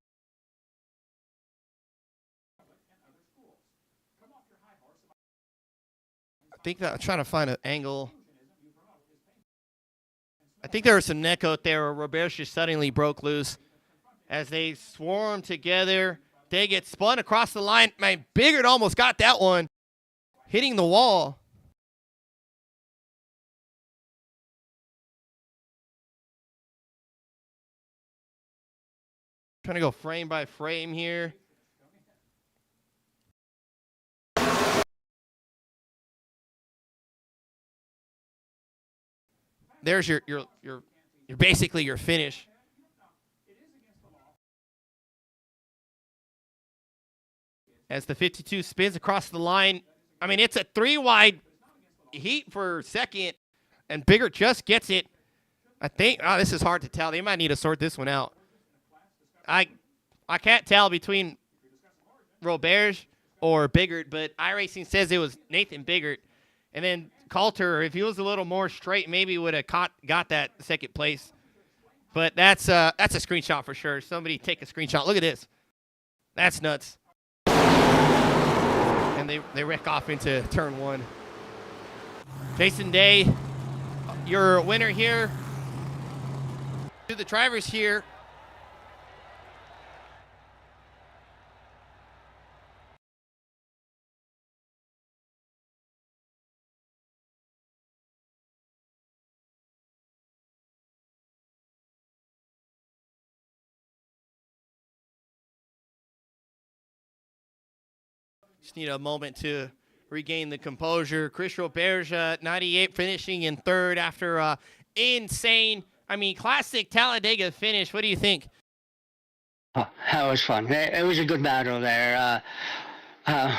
I think that I'm trying to find an angle. I think there was some net code there where Roberge just suddenly broke loose. As they swarm together, they get spun across the line. Man, Biggert almost got that one, hitting the wall. Trying to go frame by frame here. There's your basically your finish. As the 52 spins across the line. I mean, it's a 3 wide heat for second, and Biggert just gets it. I think, this is hard to tell. They might need to sort this one out. I can't tell between Roberge or Biggert, but iRacing says it was Nathan Biggert. And then Coulter, if he was a little more straight, maybe would have got that second place. But that's a screenshot for sure. Somebody take a screenshot. Look at this. That's nuts. And they wreck off into turn 1. Jason Day, your winner here. To the drivers here. Just need a moment to regain the composure. Chris Roberge, 98, finishing in 3rd after insane, classic Talladega finish. What do you think? Oh, that was fun. It was a good battle there. From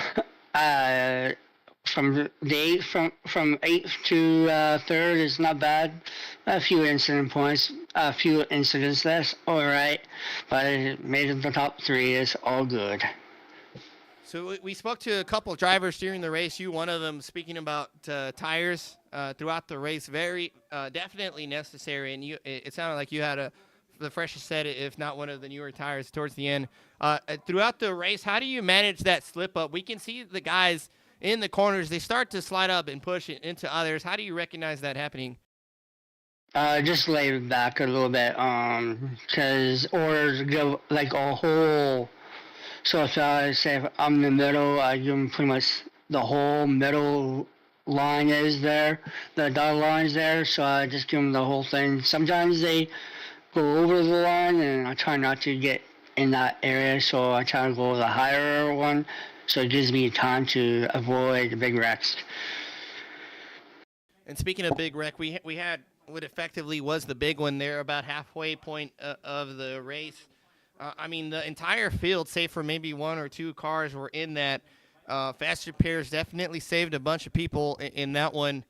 8th to 3rd is not bad. A few incident points, a few incidents. That's all right, but it made it the top 3. Is all good. So we spoke to a couple of drivers during the race. You, one of them, speaking about tires throughout the race, very definitely necessary. And it sounded like you had the freshest set, if not one of the newer tires towards the end. Throughout the race, how do you manage that slip up? We can see the guys in the corners. They start to slide up and push it into others. How do you recognize that happening? Just lay back a little bit, because orders go like a whole. So if I say if I'm in the middle, I give them pretty much the whole middle line is there, the dotted line is there, so I just give them the whole thing. Sometimes they go over the line, and I try not to get in that area, so I try to go the higher one, so it gives me time to avoid the big wrecks. And speaking of big wreck, we had what effectively was the big one there, about halfway point of the race. The entire field, save for maybe 1 or 2 cars, were in that. Fast repairs definitely saved a bunch of people in that one.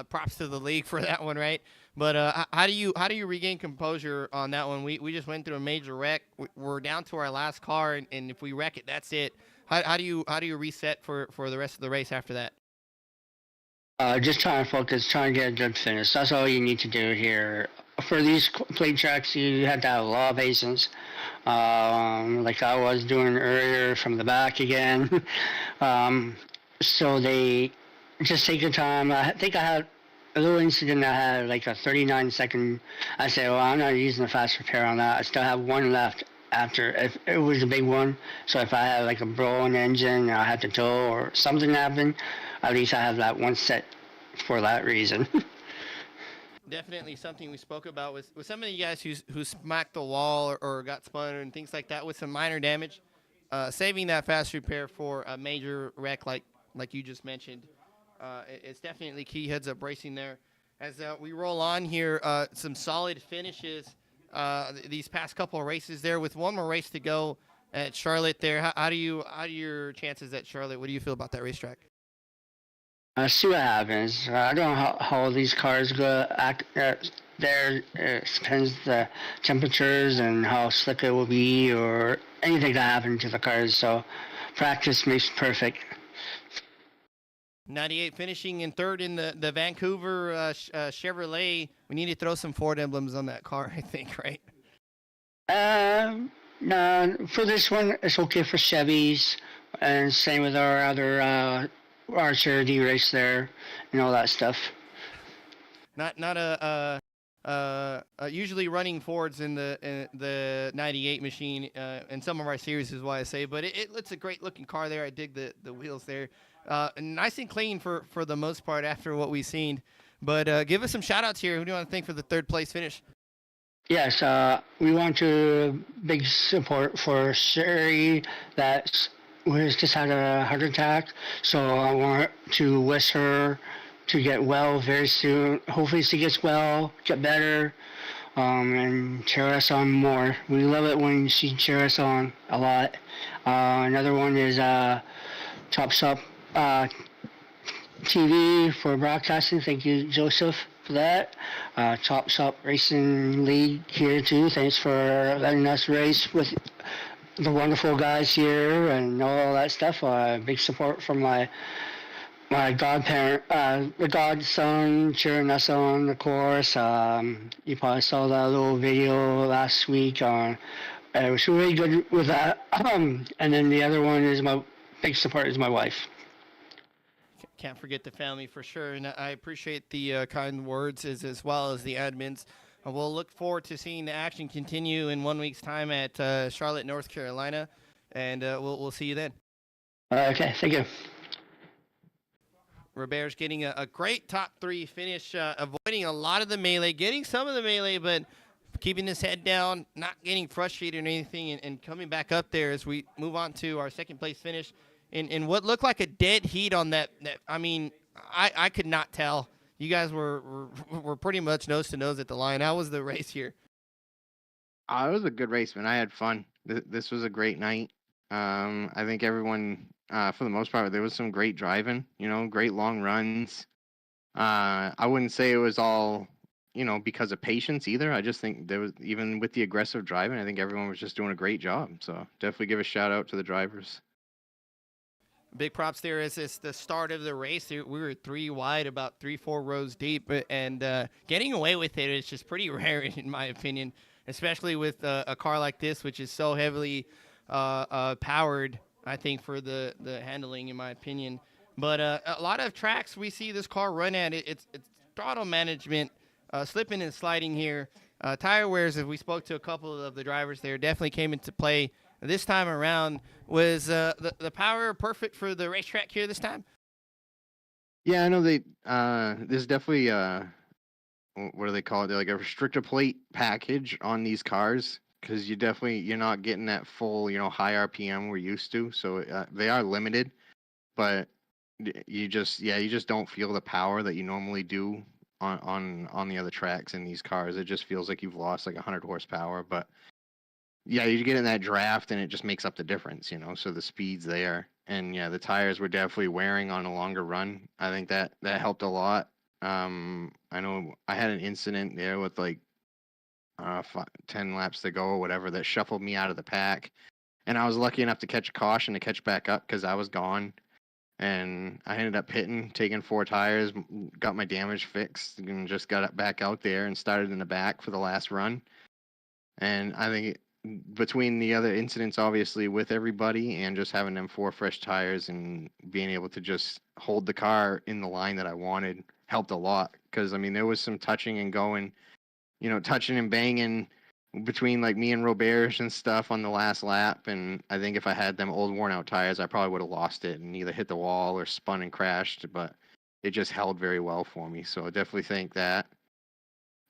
props to the league for that one, right? But how do you regain composure on that one? We just went through a major wreck. We're down to our last car, and if we wreck it, that's it. How do you reset for the rest of the race after that? Just trying to focus, trying to get a good finish. That's all you need to do here. For these plate tracks, you have to have a lot of patience, like I was doing earlier from the back again. um, so they just take your time. I think I had a little incident. I had like a 39-second. I said, well, I'm not using the fast repair on that. I still have one left after. If it was a big one, so if I had like a broken engine, I had to tow or something happened, at least I have that one set for that reason. Definitely something we spoke about with some of you guys who smacked the wall or got spun and things like that with some minor damage. Saving that fast repair for a major wreck like you just mentioned, it's definitely key. Heads up racing there. As we roll on here, some solid finishes these past couple of races there with one more race to go at Charlotte there. How do your chances at Charlotte? What do you feel about that racetrack? See what happens. I don't know how these cars go act there. It depends the temperatures and how slick it will be or anything that happen to the cars. So practice makes perfect. 98 finishing in third in the Vancouver Chevrolet. We need to throw some Ford emblems on that car, I think, right? No, for this one, it's okay for Chevys, and same with our other our charity race there, and all that stuff. Not usually running Fords in the 98 machine in some of our series is why I say, but it's a great looking car there. I dig the wheels there, nice and clean for the most part after what we've seen. But give us some shout outs here. Who do you want to thank for the third place finish? Yes, we want to big support for Sherry that was just had a heart attack. So I want to wish her to get well very soon. Hopefully she gets well, get better, and cheer us on more. We love it when she cheers us on a lot. Another one is ChopShop TV for broadcasting. Thank you, Joseph, for that. Chop Shop Racing League here too. Thanks for letting us race with the wonderful guys here and all that stuff. Big support from my godparent, the godson cheering us on, of course. You probably saw that little video last week on. It was really good with that. And then the other one is my big support is my wife. Can't forget the family for sure, and I appreciate the kind words as well as the admins. We'll look forward to seeing the action continue in 1 week's time at Charlotte, North Carolina, and we'll see you then. Okay, thank you. Robert's getting a great top three finish, avoiding a lot of the melee, getting some of the melee, but keeping his head down, not getting frustrated or anything, and coming back up there as we move on to our second place finish. In what looked like a dead heat on that I mean, I could not tell. You guys were pretty much nose to nose at the line. How was the race here? It was a good race, man. I had fun. This was a great night. I think everyone, for the most part, there was some great driving. Great long runs. I wouldn't say it was all, because of patience either. I just think there was, even with the aggressive driving, I think everyone was just doing a great job. So definitely give a shout out to the drivers. Big props there as it's the start of the race. We were three wide, about 3-4 rows deep, and getting away with it is just pretty rare in my opinion, especially with a car like this, which is so heavily powered, I think, for the handling, in my opinion. But a lot of tracks we see this car run at, it's throttle management, slipping and sliding here. Tire wears, if we spoke to a couple of the drivers there, definitely came into play. This time around, was the power perfect for the racetrack here this time? Yeah, I know there's definitely what do they call it? They're like a restrictor plate package on these cars, because you're not getting that full, high RPM we're used to. So they are limited, but you just don't feel the power that you normally do on the other tracks in these cars. It just feels like you've lost like 100 horsepower, but yeah, you get in that draft and it just makes up the difference, so the speed's there. And yeah, the tires were definitely wearing on a longer run. I think that helped a lot. I know I had an incident there with like 10 laps to go or whatever that shuffled me out of the pack. And I was lucky enough to catch a caution to catch back up because I was gone. And I ended up hitting, taking 4 tires, got my damage fixed, and just got back out there and started in the back for the last run. And I think between the other incidents, obviously, with everybody and just having them 4 fresh tires and being able to just hold the car in the line that I wanted helped a lot. Because, I mean, there was some touching and going, touching and banging between like me and Robert and stuff on the last lap. And I think if I had them old worn out tires, I probably would have lost it and either hit the wall or spun and crashed. But it just held very well for me. So I definitely think that.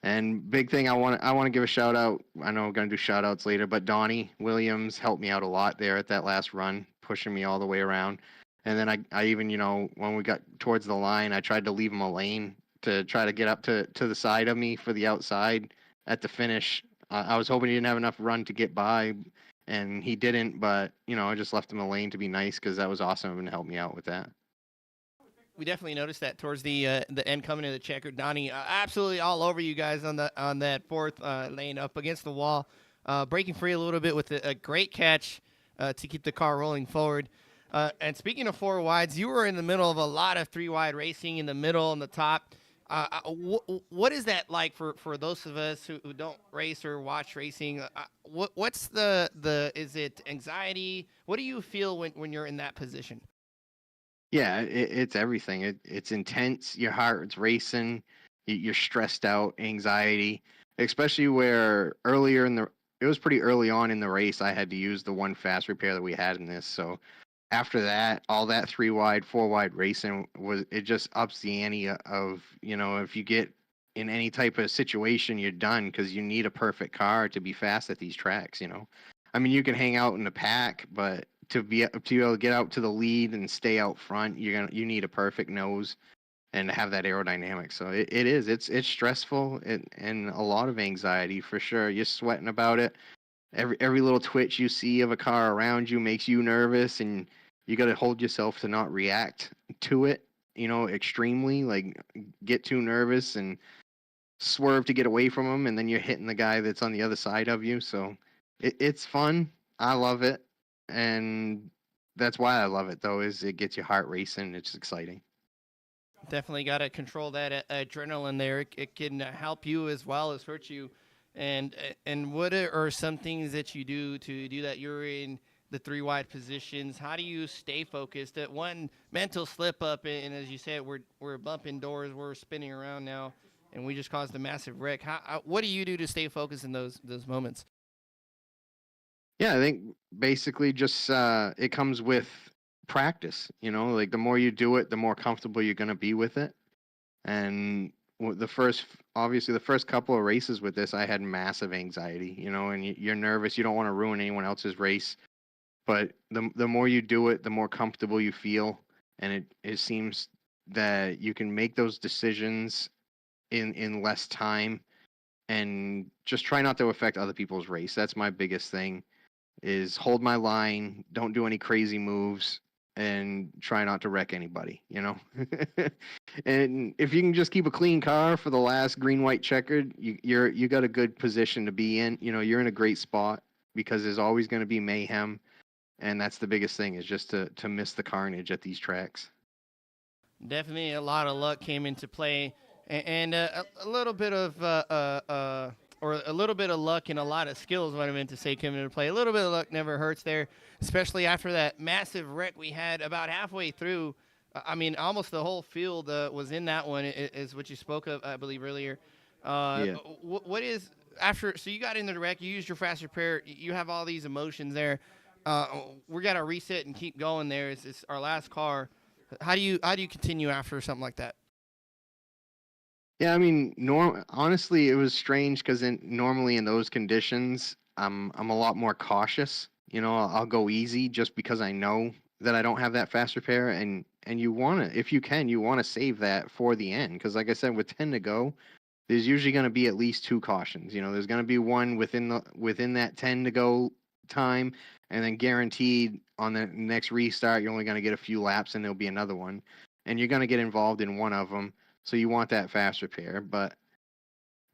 And big thing, I want to give a shout out. I know I'm gonna do shout outs later, but Donnie Williams helped me out a lot there at that last run, pushing me all the way around. And then I even, when we got towards the line, I tried to leave him a lane to try to get up to the side of me for the outside at the finish. I was hoping he didn't have enough run to get by, and he didn't. But I just left him a lane to be nice because that was awesome of him to help me out with that. We definitely noticed that towards the end coming to the checker. Donnie absolutely all over you guys on that fourth lane up against the wall, breaking free a little bit with a great catch to keep the car rolling forward. And speaking of 4 wides, you were in the middle of a lot of 3 wide racing in the middle and the top. What is that like for those of us who don't race or watch racing? What's is it anxiety? What do you feel when you're in that position? Yeah, it's everything. It's intense. Your heart's racing. You're stressed out, anxiety, especially where it was pretty early on in the race. I had to use the one fast repair that we had in this. So after that, all that 3 wide, 4 wide racing it just ups the ante of, if you get in any type of situation, you're done because you need a perfect car to be fast at these tracks. I mean, you can hang out in the pack, but to be able to get out to the lead and stay out front, you need a perfect nose and have that aerodynamic. So it's stressful and a lot of anxiety for sure. You're sweating about it. Every little twitch you see of a car around you makes you nervous, and you got to hold yourself to not react to it, extremely, like get too nervous and swerve to get away from them, and then you're hitting the guy that's on the other side of you. So it's fun. I love it. And that's why I love it, though, is it gets your heart racing. It's exciting. Definitely got to control that adrenaline there. It can help you as well as hurt you. And what are some things that you do to do that? You're in the 3 wide positions. How do you stay focused? At one mental slip up, and as you said, we're bumping doors, we're spinning around now, and we just caused a massive wreck. What do you do to stay focused in those moments? Yeah, I think basically just it comes with practice. Like the more you do it, the more comfortable you're going to be with it. And obviously, the first couple of races with this, I had massive anxiety. And you're nervous. You don't want to ruin anyone else's race. But the more you do it, the more comfortable you feel, and it seems that you can make those decisions in less time, and just try not to affect other people's race. That's my biggest thing. Is hold my line, don't do any crazy moves, and try not to wreck anybody, And if you can just keep a clean car for the last green, white checkered, you got a good position to be in. You're in a great spot because there's always going to be mayhem, and that's the biggest thing is just to miss the carnage at these tracks. Definitely a lot of luck came into play, and a little bit of or a little bit of luck and a lot of skills, what I meant to say, came into play. A little bit of luck never hurts there, especially after that massive wreck we had about halfway through. I mean, almost the whole field was in that one, is what you spoke of, I believe, earlier. Yeah. What is after? So you got into the wreck, you used your fast repair, you have all these emotions there. We got to reset and keep going there. It's our last car. How do you continue after something like that? Yeah, I mean, honestly, it was strange because normally in those conditions, I'm a lot more cautious. I'll go easy just because I know that I don't have that fast repair, and you want to, if you can, you want to save that for the end because, like I said, with 10 to go, there's usually going to be at least 2 cautions. There's going to be one within that 10 to go time, and then guaranteed on the next restart, you're only going to get a few laps, and there'll be another one, and you're going to get involved in one of them. So you want that fast repair. But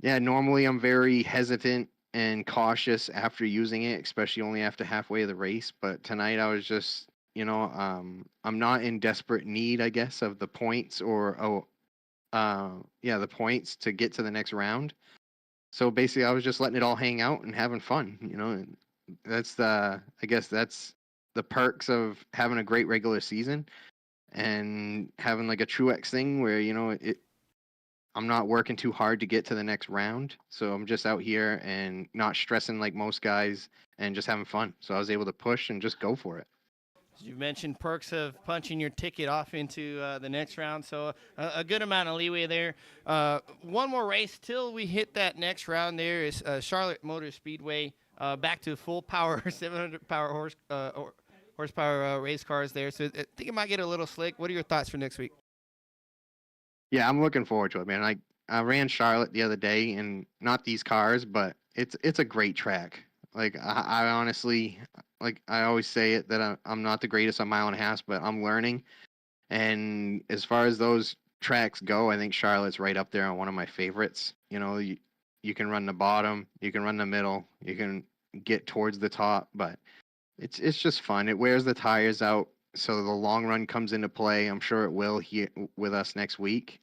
yeah, normally I'm very hesitant and cautious after using it, especially only after halfway of the race. But tonight I was just, I'm not in desperate need, I guess, of the points the points to get to the next round. So basically, I was just letting it all hang out and having fun, And I guess that's the perks of having a great regular season and having like a Truex thing where I'm not working too hard to get to the next round. So I'm just out here and not stressing like most guys and just having fun. So I was able to push and just go for it. You mentioned perks of punching your ticket off into the next round, so a good amount of leeway there. One more race till we hit that next round. There is Charlotte Motor Speedway, back to full power, 700 power horsepower race cars there. So I think it might get a little slick. What are your thoughts for next week? Yeah, I'm looking forward to it, man. I ran Charlotte the other day, and not these cars, but it's a great track. Like I honestly, like I always say it that I'm not the greatest on mile and a half, but I'm learning. And as far as those tracks go, I think Charlotte's right up there on one of my favorites. You can run the bottom, you can run the middle, you can get towards the top, but it's just fun. It wears the tires out, so the long run comes into play. I'm sure it will here with us next week,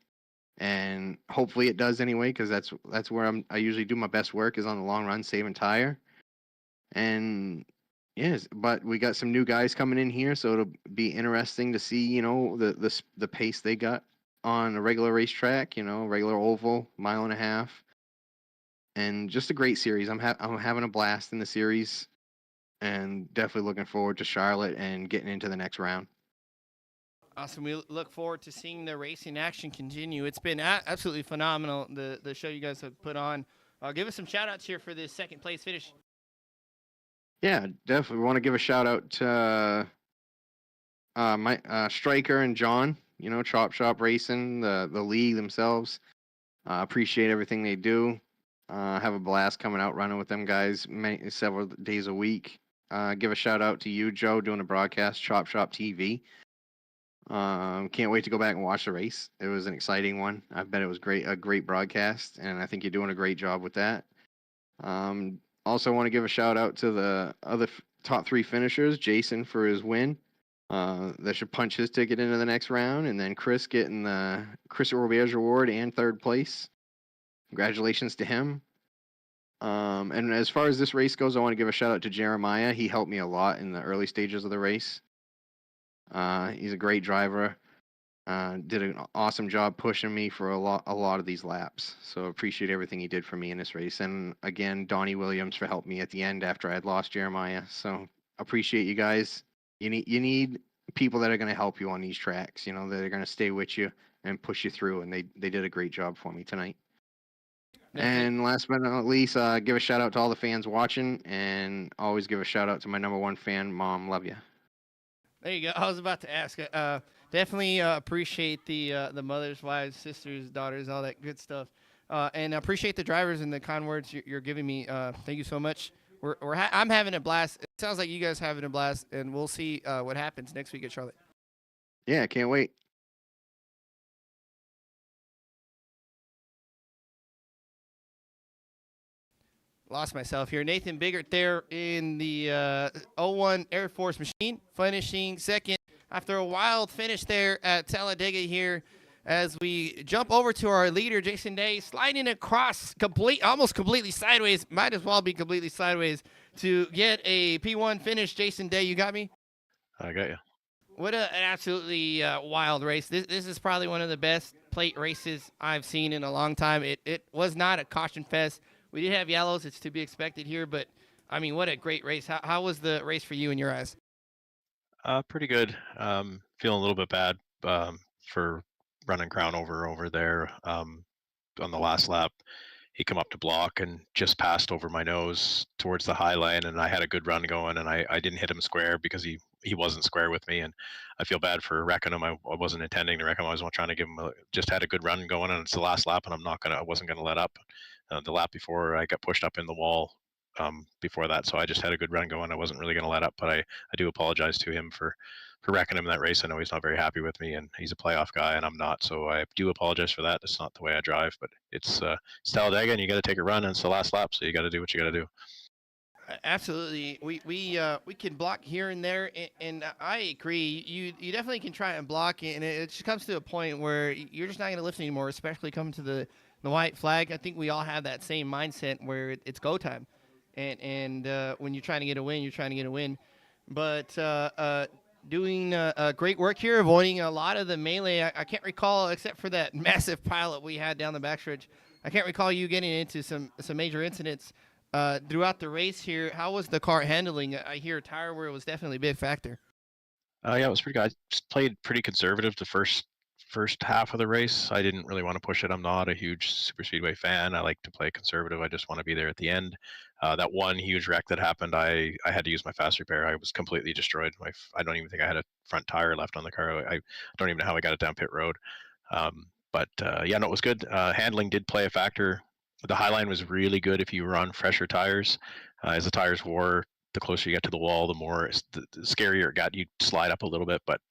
and hopefully it does anyway, because that's where I usually do my best work is on the long run, saving tire. And yes, but we got some new guys coming in here, so it'll be interesting to see, the pace they got on a regular racetrack, regular oval, mile and a half, and just a great series. I'm having a blast in the series, and definitely looking forward to Charlotte and getting into the next round. Awesome. We look forward to seeing the racing action continue. It's been absolutely phenomenal, the show you guys have put on. Give us some shout-outs here for this second place finish. Yeah, definitely. We want to give a shout out to my Striker and John. ChopShop Racing, the league themselves. Appreciate everything they do. Have a blast coming out running with them guys several days a week. Give a shout out to you, Joe, doing a broadcast, ChopShop TV. Can't wait to go back and watch the race. It was an exciting one. I bet it was a great broadcast, and I think you're doing a great job with that. Also want to give a shout out to the other top three finishers, Jason for his win. That should punch his ticket into the next round, and then Chris getting the Chris Roberge Award and third place. Congratulations to him. And as far as this race goes, I want to give a shout out to Jeremiah. He helped me a lot in the early stages of the race. He's a great driver. Did an awesome job pushing me for a lot of these laps. So appreciate everything he did for me in this race. And again, Donnie Williams for helping me at the end after I had lost Jeremiah. So appreciate you guys. You need people that are going to help you on these tracks, that are going to stay with you and push you through. And they did a great job for me tonight. And last but not least, give a shout out to all the fans watching, and always give a shout out to my number one fan, Mom. Love you. There you go. I was about to ask. Definitely appreciate the mothers, wives, sisters, daughters, all that good stuff, and appreciate the drivers and the kind words you're giving me. Thank you so much. I'm having a blast. It sounds like you guys having a blast, and we'll see what happens next week at Charlotte. Yeah, can't wait. Lost myself here. Nathan Biggert there in the 01 Air Force machine, finishing second after a wild finish there at Talladega here. As we jump over to our leader, Jason Day, sliding across almost completely sideways, might as well be completely sideways, to get a P1 finish. Jason Day, you got me? I got you. What an absolutely wild race. This is probably one of the best plate races I've seen in a long time. It was not a caution fest. We did have yellows. It's to be expected here, but, I mean, what a great race. How was the race for you in your eyes? Pretty good. Feeling a little bit bad for running Crown over there on the last lap. He come up to block and just passed over my nose towards the high line, and I had a good run going, and I didn't hit him square because he wasn't square with me, and I feel bad for wrecking him. I wasn't intending to wreck him. I was trying to give him just had a good run going, and it's the last lap, and I wasn't gonna let up. The lap before I got pushed up in the wall before that. So I just had a good run going. I wasn't really going to let up, but I do apologize to him for wrecking him in that race. I know he's not very happy with me, and he's a playoff guy, and I'm not. So I do apologize for that. That's not the way I drive, but it's Talladega, and you got to take a run, and it's the last lap, so you got to do what you got to do. Absolutely, we can block here and there, and I agree. You definitely can try and block it, and it just comes to a point where you're just not going to lift anymore, especially coming to the white flag. I think we all have that same mindset where it's go time, and when you're trying to get a win, you're trying to get a win. But doing great work here, avoiding a lot of the melee. I can't recall, except for that massive pileup we had down the backstretch. I can't recall you getting into some major incidents throughout the race here. How was the car handling? I hear tire wear was definitely a big factor. Yeah, it was pretty good. I just played pretty conservative the first half of the race. I didn't really want to push it. I'm not a huge super speedway fan. I like to play conservative. I just want to be there at the end. That one huge wreck that happened, I had to use my fast repair. I was completely destroyed. I don't even think I had a front tire left on the car. I don't even know how I got it down pit road. But yeah, no, it was good. Handling did play a factor. The high line was really good if you were on fresher tires. As the tires wore, the closer you get to the wall, the scarier it got. You'd slide up a little bit, but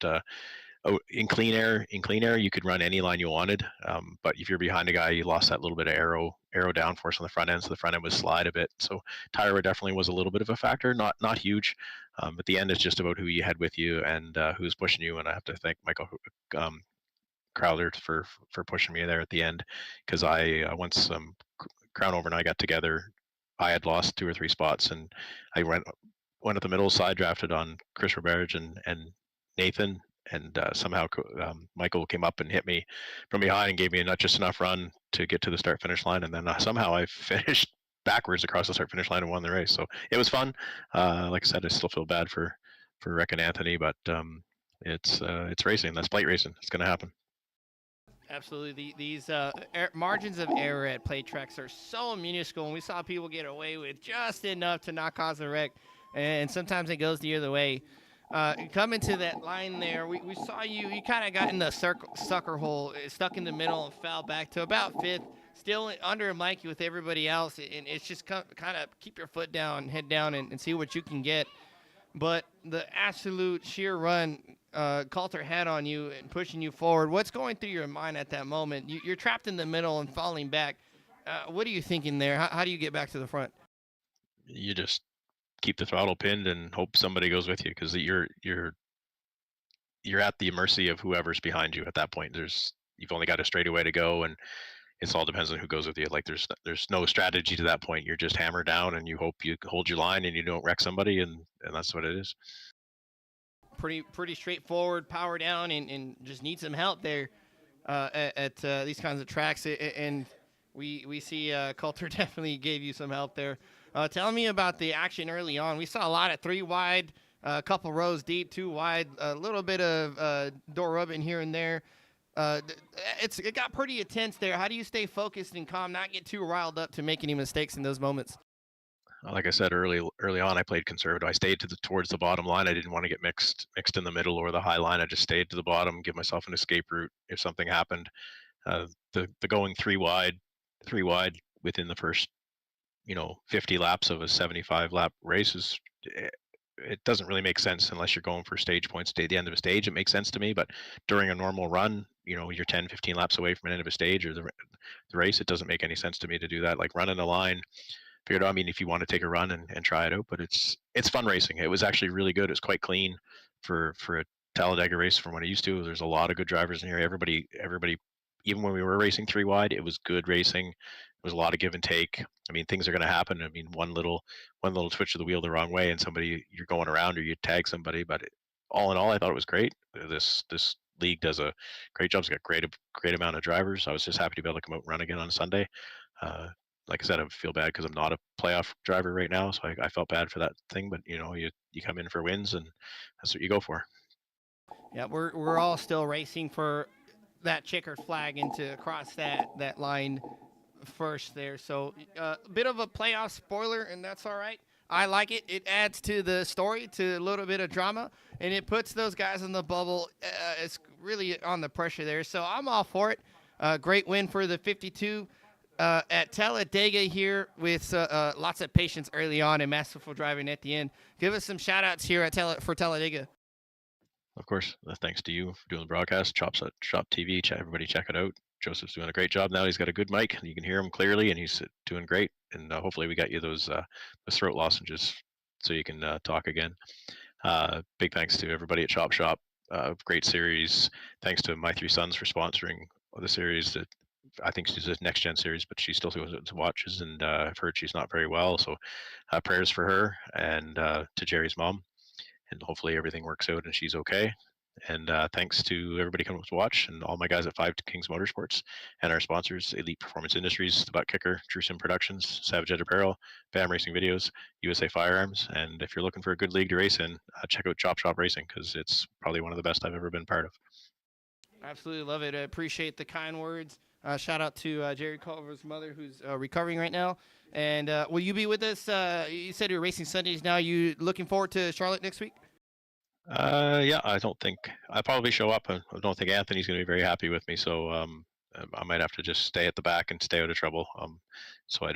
in clean air, you could run any line you wanted. But if you're behind a guy, you lost that little bit of aero downforce on the front end, so the front end would slide a bit. So tire wear definitely was a little bit of a factor, not huge. At the end, it's just about who you had with you and who's pushing you. And I have to thank Michael Crowder for pushing me there at the end, because I once Crown Over and I got together, I had lost 2 or 3 spots, and I went at the middle, side drafted on Chris Roberge and Nathan, and somehow Michael came up and hit me from behind and gave me not just enough run to get to the start finish line, and then somehow I finished backwards across the start finish line and won the race. So it was fun. Like I said, I still feel bad for wrecking Anthony, but it's racing. That's plate racing. It's going to happen. Absolutely. These margins of error at plate tracks are so minuscule, and we saw people get away with just enough to not cause a wreck, and sometimes it goes the other way. Coming to that line there, we saw you kind of got in the sucker hole, stuck in the middle, and fell back to about 5th, still under a Mikey with everybody else, and it's just kind of keep your foot down, head down, and see what you can get. But the absolute sheer run Coulter had on you and pushing you forward. What's going through your mind at that moment? You're trapped in the middle and falling back. What are you thinking there? How do you get back to the front? You just keep the throttle pinned and hope somebody goes with you, because you're at the mercy of whoever's behind you at that point. You've only got a straightaway to go, and it's all depends on who goes with you. Like there's no strategy to that point. You're just hammer down, and you hope you hold your line and you don't wreck somebody, and that's what it is. Pretty straightforward, power down, and just need some help there at these kinds of tracks. And we see Coulter definitely gave you some help there. Tell me about the action early on. We saw a lot of 3 wide, a couple rows deep, 2 wide, a little bit of door rubbing here and there. It got pretty intense there. How do you stay focused and calm, not get too riled up to make any mistakes in those moments? Like I said early on, I played conservative. I stayed towards the bottom line. I didn't want to get mixed in the middle or the high line. I just stayed to the bottom, give myself an escape route if something happened. The going 3 wide within the first 50 laps of a 75 lap race it doesn't really make sense unless you're going for stage points at the end of a stage. It makes sense to me, but during a normal run, you're 10, 15 laps away from an end of a stage or the race. It doesn't make any sense to me to do that. Like running a line, figured out, if you want to take a run and try it out, but it's fun racing. It was actually really good. It was quite clean for a Talladega race from what I used to. There's a lot of good drivers in here. Everybody, even when we were racing 3 wide, it was good racing. There was a lot of give and take. Things are going to happen. One little twitch of the wheel the wrong way, and you're going around or you tag somebody. But all in all, I thought it was great. This league does a great job. It's got great amount of drivers. I was just happy to be able to come out and run again on Sunday. Like I said, I feel bad because I'm not a playoff driver right now, so I felt bad for that thing. But you come in for wins, and that's what you go for. Yeah, we're all still racing for that checkered flag and to cross that line first there. So a bit of a playoff spoiler, and that's all right. I like it. It adds to the story, to a little bit of drama, and it puts those guys in the bubble. It's really on the pressure there. So I'm all for it. Great win for the 52. at Talladega here with lots of patience early on and masterful driving at the end. Give us some shout outs here at for Talladega. Of course, thanks to you for doing the broadcast. Shop TV, everybody check it out. Joseph's doing a great job now. He's got a good mic, and you can hear him clearly, and he's doing great. And hopefully we got you those throat lozenges so you can talk again. Big thanks to everybody at ChopShop. Great series. Thanks to my 3 sons for sponsoring the series. I think she's a next gen series, but she still watches, and I've heard she's not very well. So prayers for her and to Jerry's mom. And hopefully everything works out and she's okay. And thanks to everybody coming to watch, and all my guys at 5 Kings Motorsports, and our sponsors, Elite Performance Industries, The Butt Kicker, True Sim Productions, Savage Edge Apparel, BAM Racing Videos, USA Firearms. And if you're looking for a good league to race in, check out ChopShop Racing, because it's probably one of the best I've ever been part of. Absolutely love it. I appreciate the kind words. Shout out to Jerry Culver's mother, who's recovering right now. And will you be with us? You said you're racing Sundays now. You looking forward to Charlotte next week? Yeah, I'll probably show up. I don't think Anthony's going to be very happy with me, so I might have to just stay at the back and stay out of trouble, so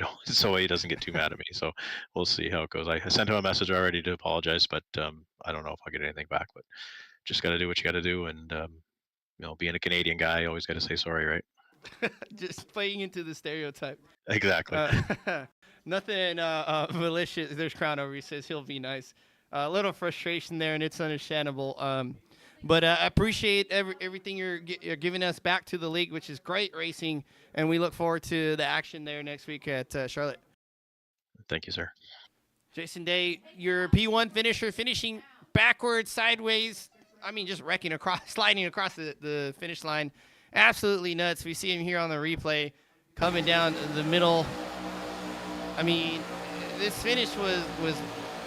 he doesn't get too mad at me. So we'll see how it goes. I sent him a message already to apologize, but I don't know if I'll get anything back. But just got to do what you got to do, and being a Canadian guy, you always got to say sorry, right? Just playing into the stereotype. Exactly. Nothing malicious. There's Crown over. He says he'll be nice. A little frustration there, and it's understandable. But I appreciate everything you're giving us back to the league, which is great racing, and we look forward to the action there next week at Charlotte. Thank you, sir. Jason Day, your P1 finisher, finishing backwards, sideways. I mean, just sliding across the finish line. Absolutely nuts. We see him here on the replay, coming down the middle. I mean, this finish was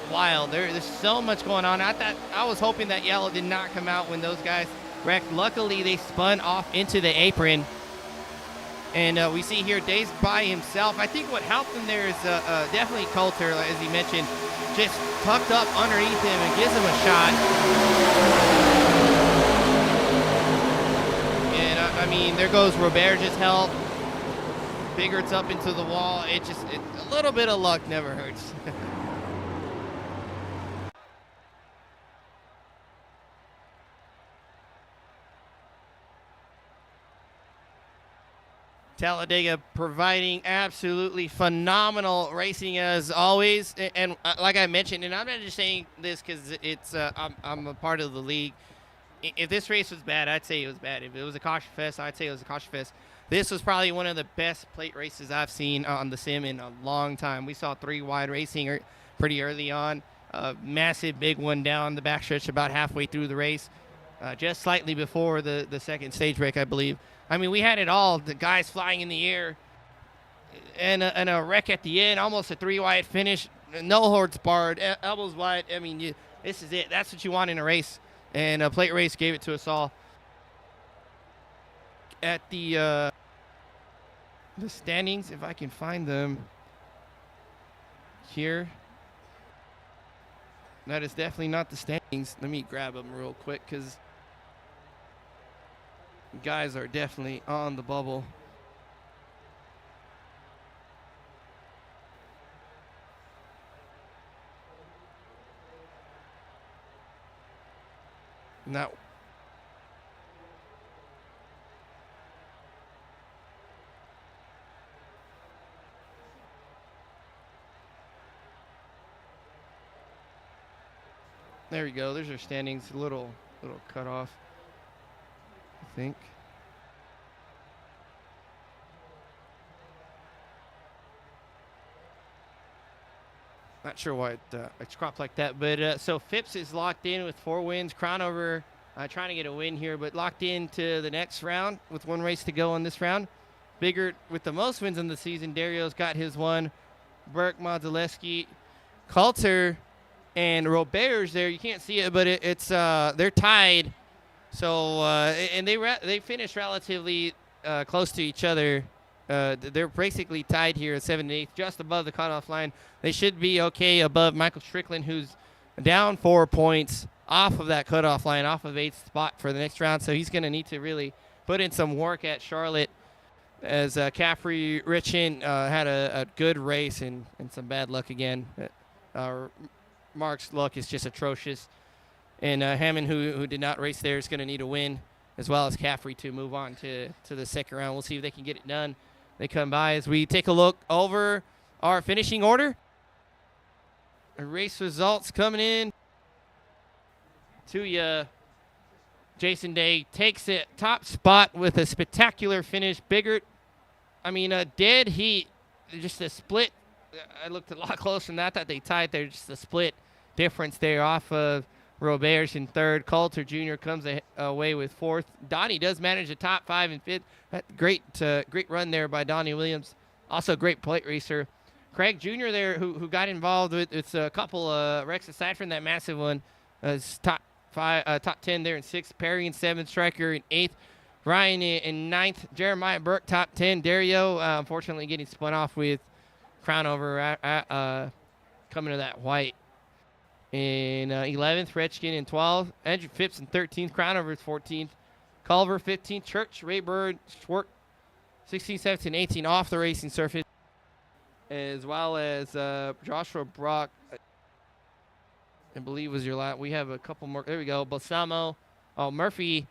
wild. There's so much going on. I was hoping that yellow did not come out when those guys wrecked. Luckily, they spun off into the apron. And we see here Day's by himself. I think what helped him there is definitely Coulter, as he mentioned, just tucked up underneath him and gives him a shot. I mean, there goes Robert's help. Bigart's up into the wall. A little bit of luck never hurts. Talladega providing absolutely phenomenal racing as always. And like I mentioned, and I'm not just saying this because it's I'm a part of the league. If this race was bad, I'd say it was bad. If it was a caution fest, I'd say it was a caution fest. This was probably one of the best plate races I've seen on the sim in a long time. We saw 3 wide racing pretty early on. A massive big one down the backstretch about halfway through the race, just slightly before the second stage break, I believe. I mean, we had it all. The guys flying in the air and a wreck at the end, almost a 3 wide finish. No horns barred, elbows wide. I mean, this is it. That's what you want in a race. And a plate race gave it to us all. At the standings, if I can find them here. That is definitely not the standings. Let me grab them real quick because guys are definitely on the bubble. Now, there we go. There's our standings. A little cut off, I think. Not sure why it's cropped like that, but so Phipps is locked in with 4 wins. Cronover trying to get a win here, but locked into the next round with 1 race to go in this round. Bigart with the most wins in the season. Dario's got his 1. Burke, Modzelewski, Coulter, and Robert's there. You can't see it, but it's they're tied. So and they finished relatively close to each other. They're basically tied here at 7th and 8th, just above the cutoff line. They should be okay above Michael Strickland, who's down 4 points off of that cutoff line, off of 8th spot for the next round. So he's going to need to really put in some work at Charlotte as Caffrey Richin had a good race and some bad luck again. Mark's luck is just atrocious. And Hammond, who did not race there, is going to need a win, as well as Caffrey, to move on to the second round. We'll see if they can get it done. They come by as we take a look over our finishing order. Race results coming in to you. Jason Day takes it top spot with a spectacular finish. Biggert, dead heat, just a split. I looked a lot closer than that. I thought they tied there, just a split difference there off of Roberts in third. Coulter Jr. comes away with fourth. Donnie does manage the top 5 and fifth. Great run there by Donnie Williams. Also a great plate racer. Craig Jr. there, who got involved with a couple wrecks aside from that massive one, top 10 there in sixth. Perry in seventh. Stryker in eighth. Ryan in ninth. Jeremiah Burke top 10. Dario unfortunately getting spun off with crown over coming to that white. In 11th, Retchkin in 12th. Andrew Phipps in 13th. Crownover is 14th. Culver 15th. Church, Raybird, Schwartz 16, 17, 18 off the racing surface. As well as Joshua Brock, I believe was your last. We have a couple more. There we go. Balsamo. Oh, Murphy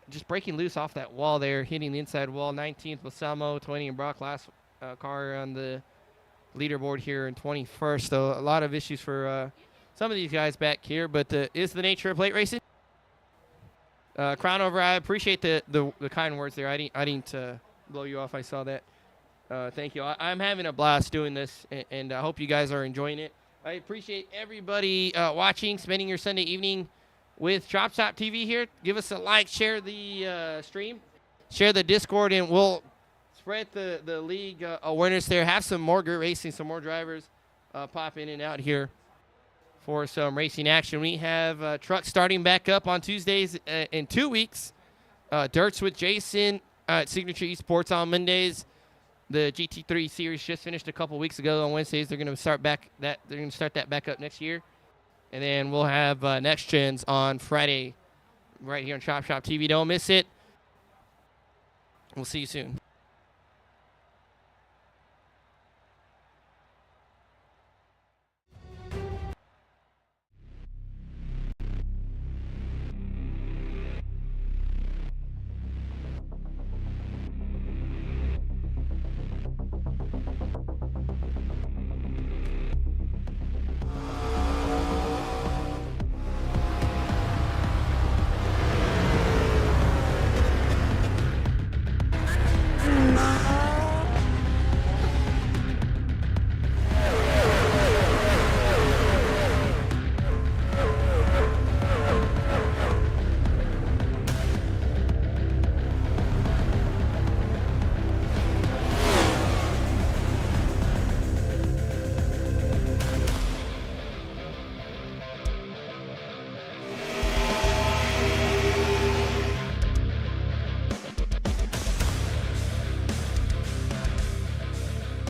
just breaking loose off that wall there, hitting the inside wall. 19th, Balsamo. 20, and Brock last car on the leaderboard here in 21st. So a lot of issues for some of these guys back here, but is the nature of plate racing. Crownover, I appreciate the kind words there. I didn't blow you off. I saw that. Thank you. I'm having a blast doing this, and I hope you guys are enjoying it. I appreciate everybody watching, spending your Sunday evening with ChopShop TV here. Give us a like, share the stream, share the Discord, and we'll spread the league awareness there. Have some more good racing, some more drivers pop in and out here for some racing action. We have trucks starting back up on Tuesdays in 2 weeks. Dirts with Jason at Signature Esports on Mondays. The GT3 series just finished a couple weeks ago. On Wednesdays, they're going to start that back up next year, and then we'll have Next Gens on Friday, right here on ChopShop TV. Don't miss it. We'll see you soon.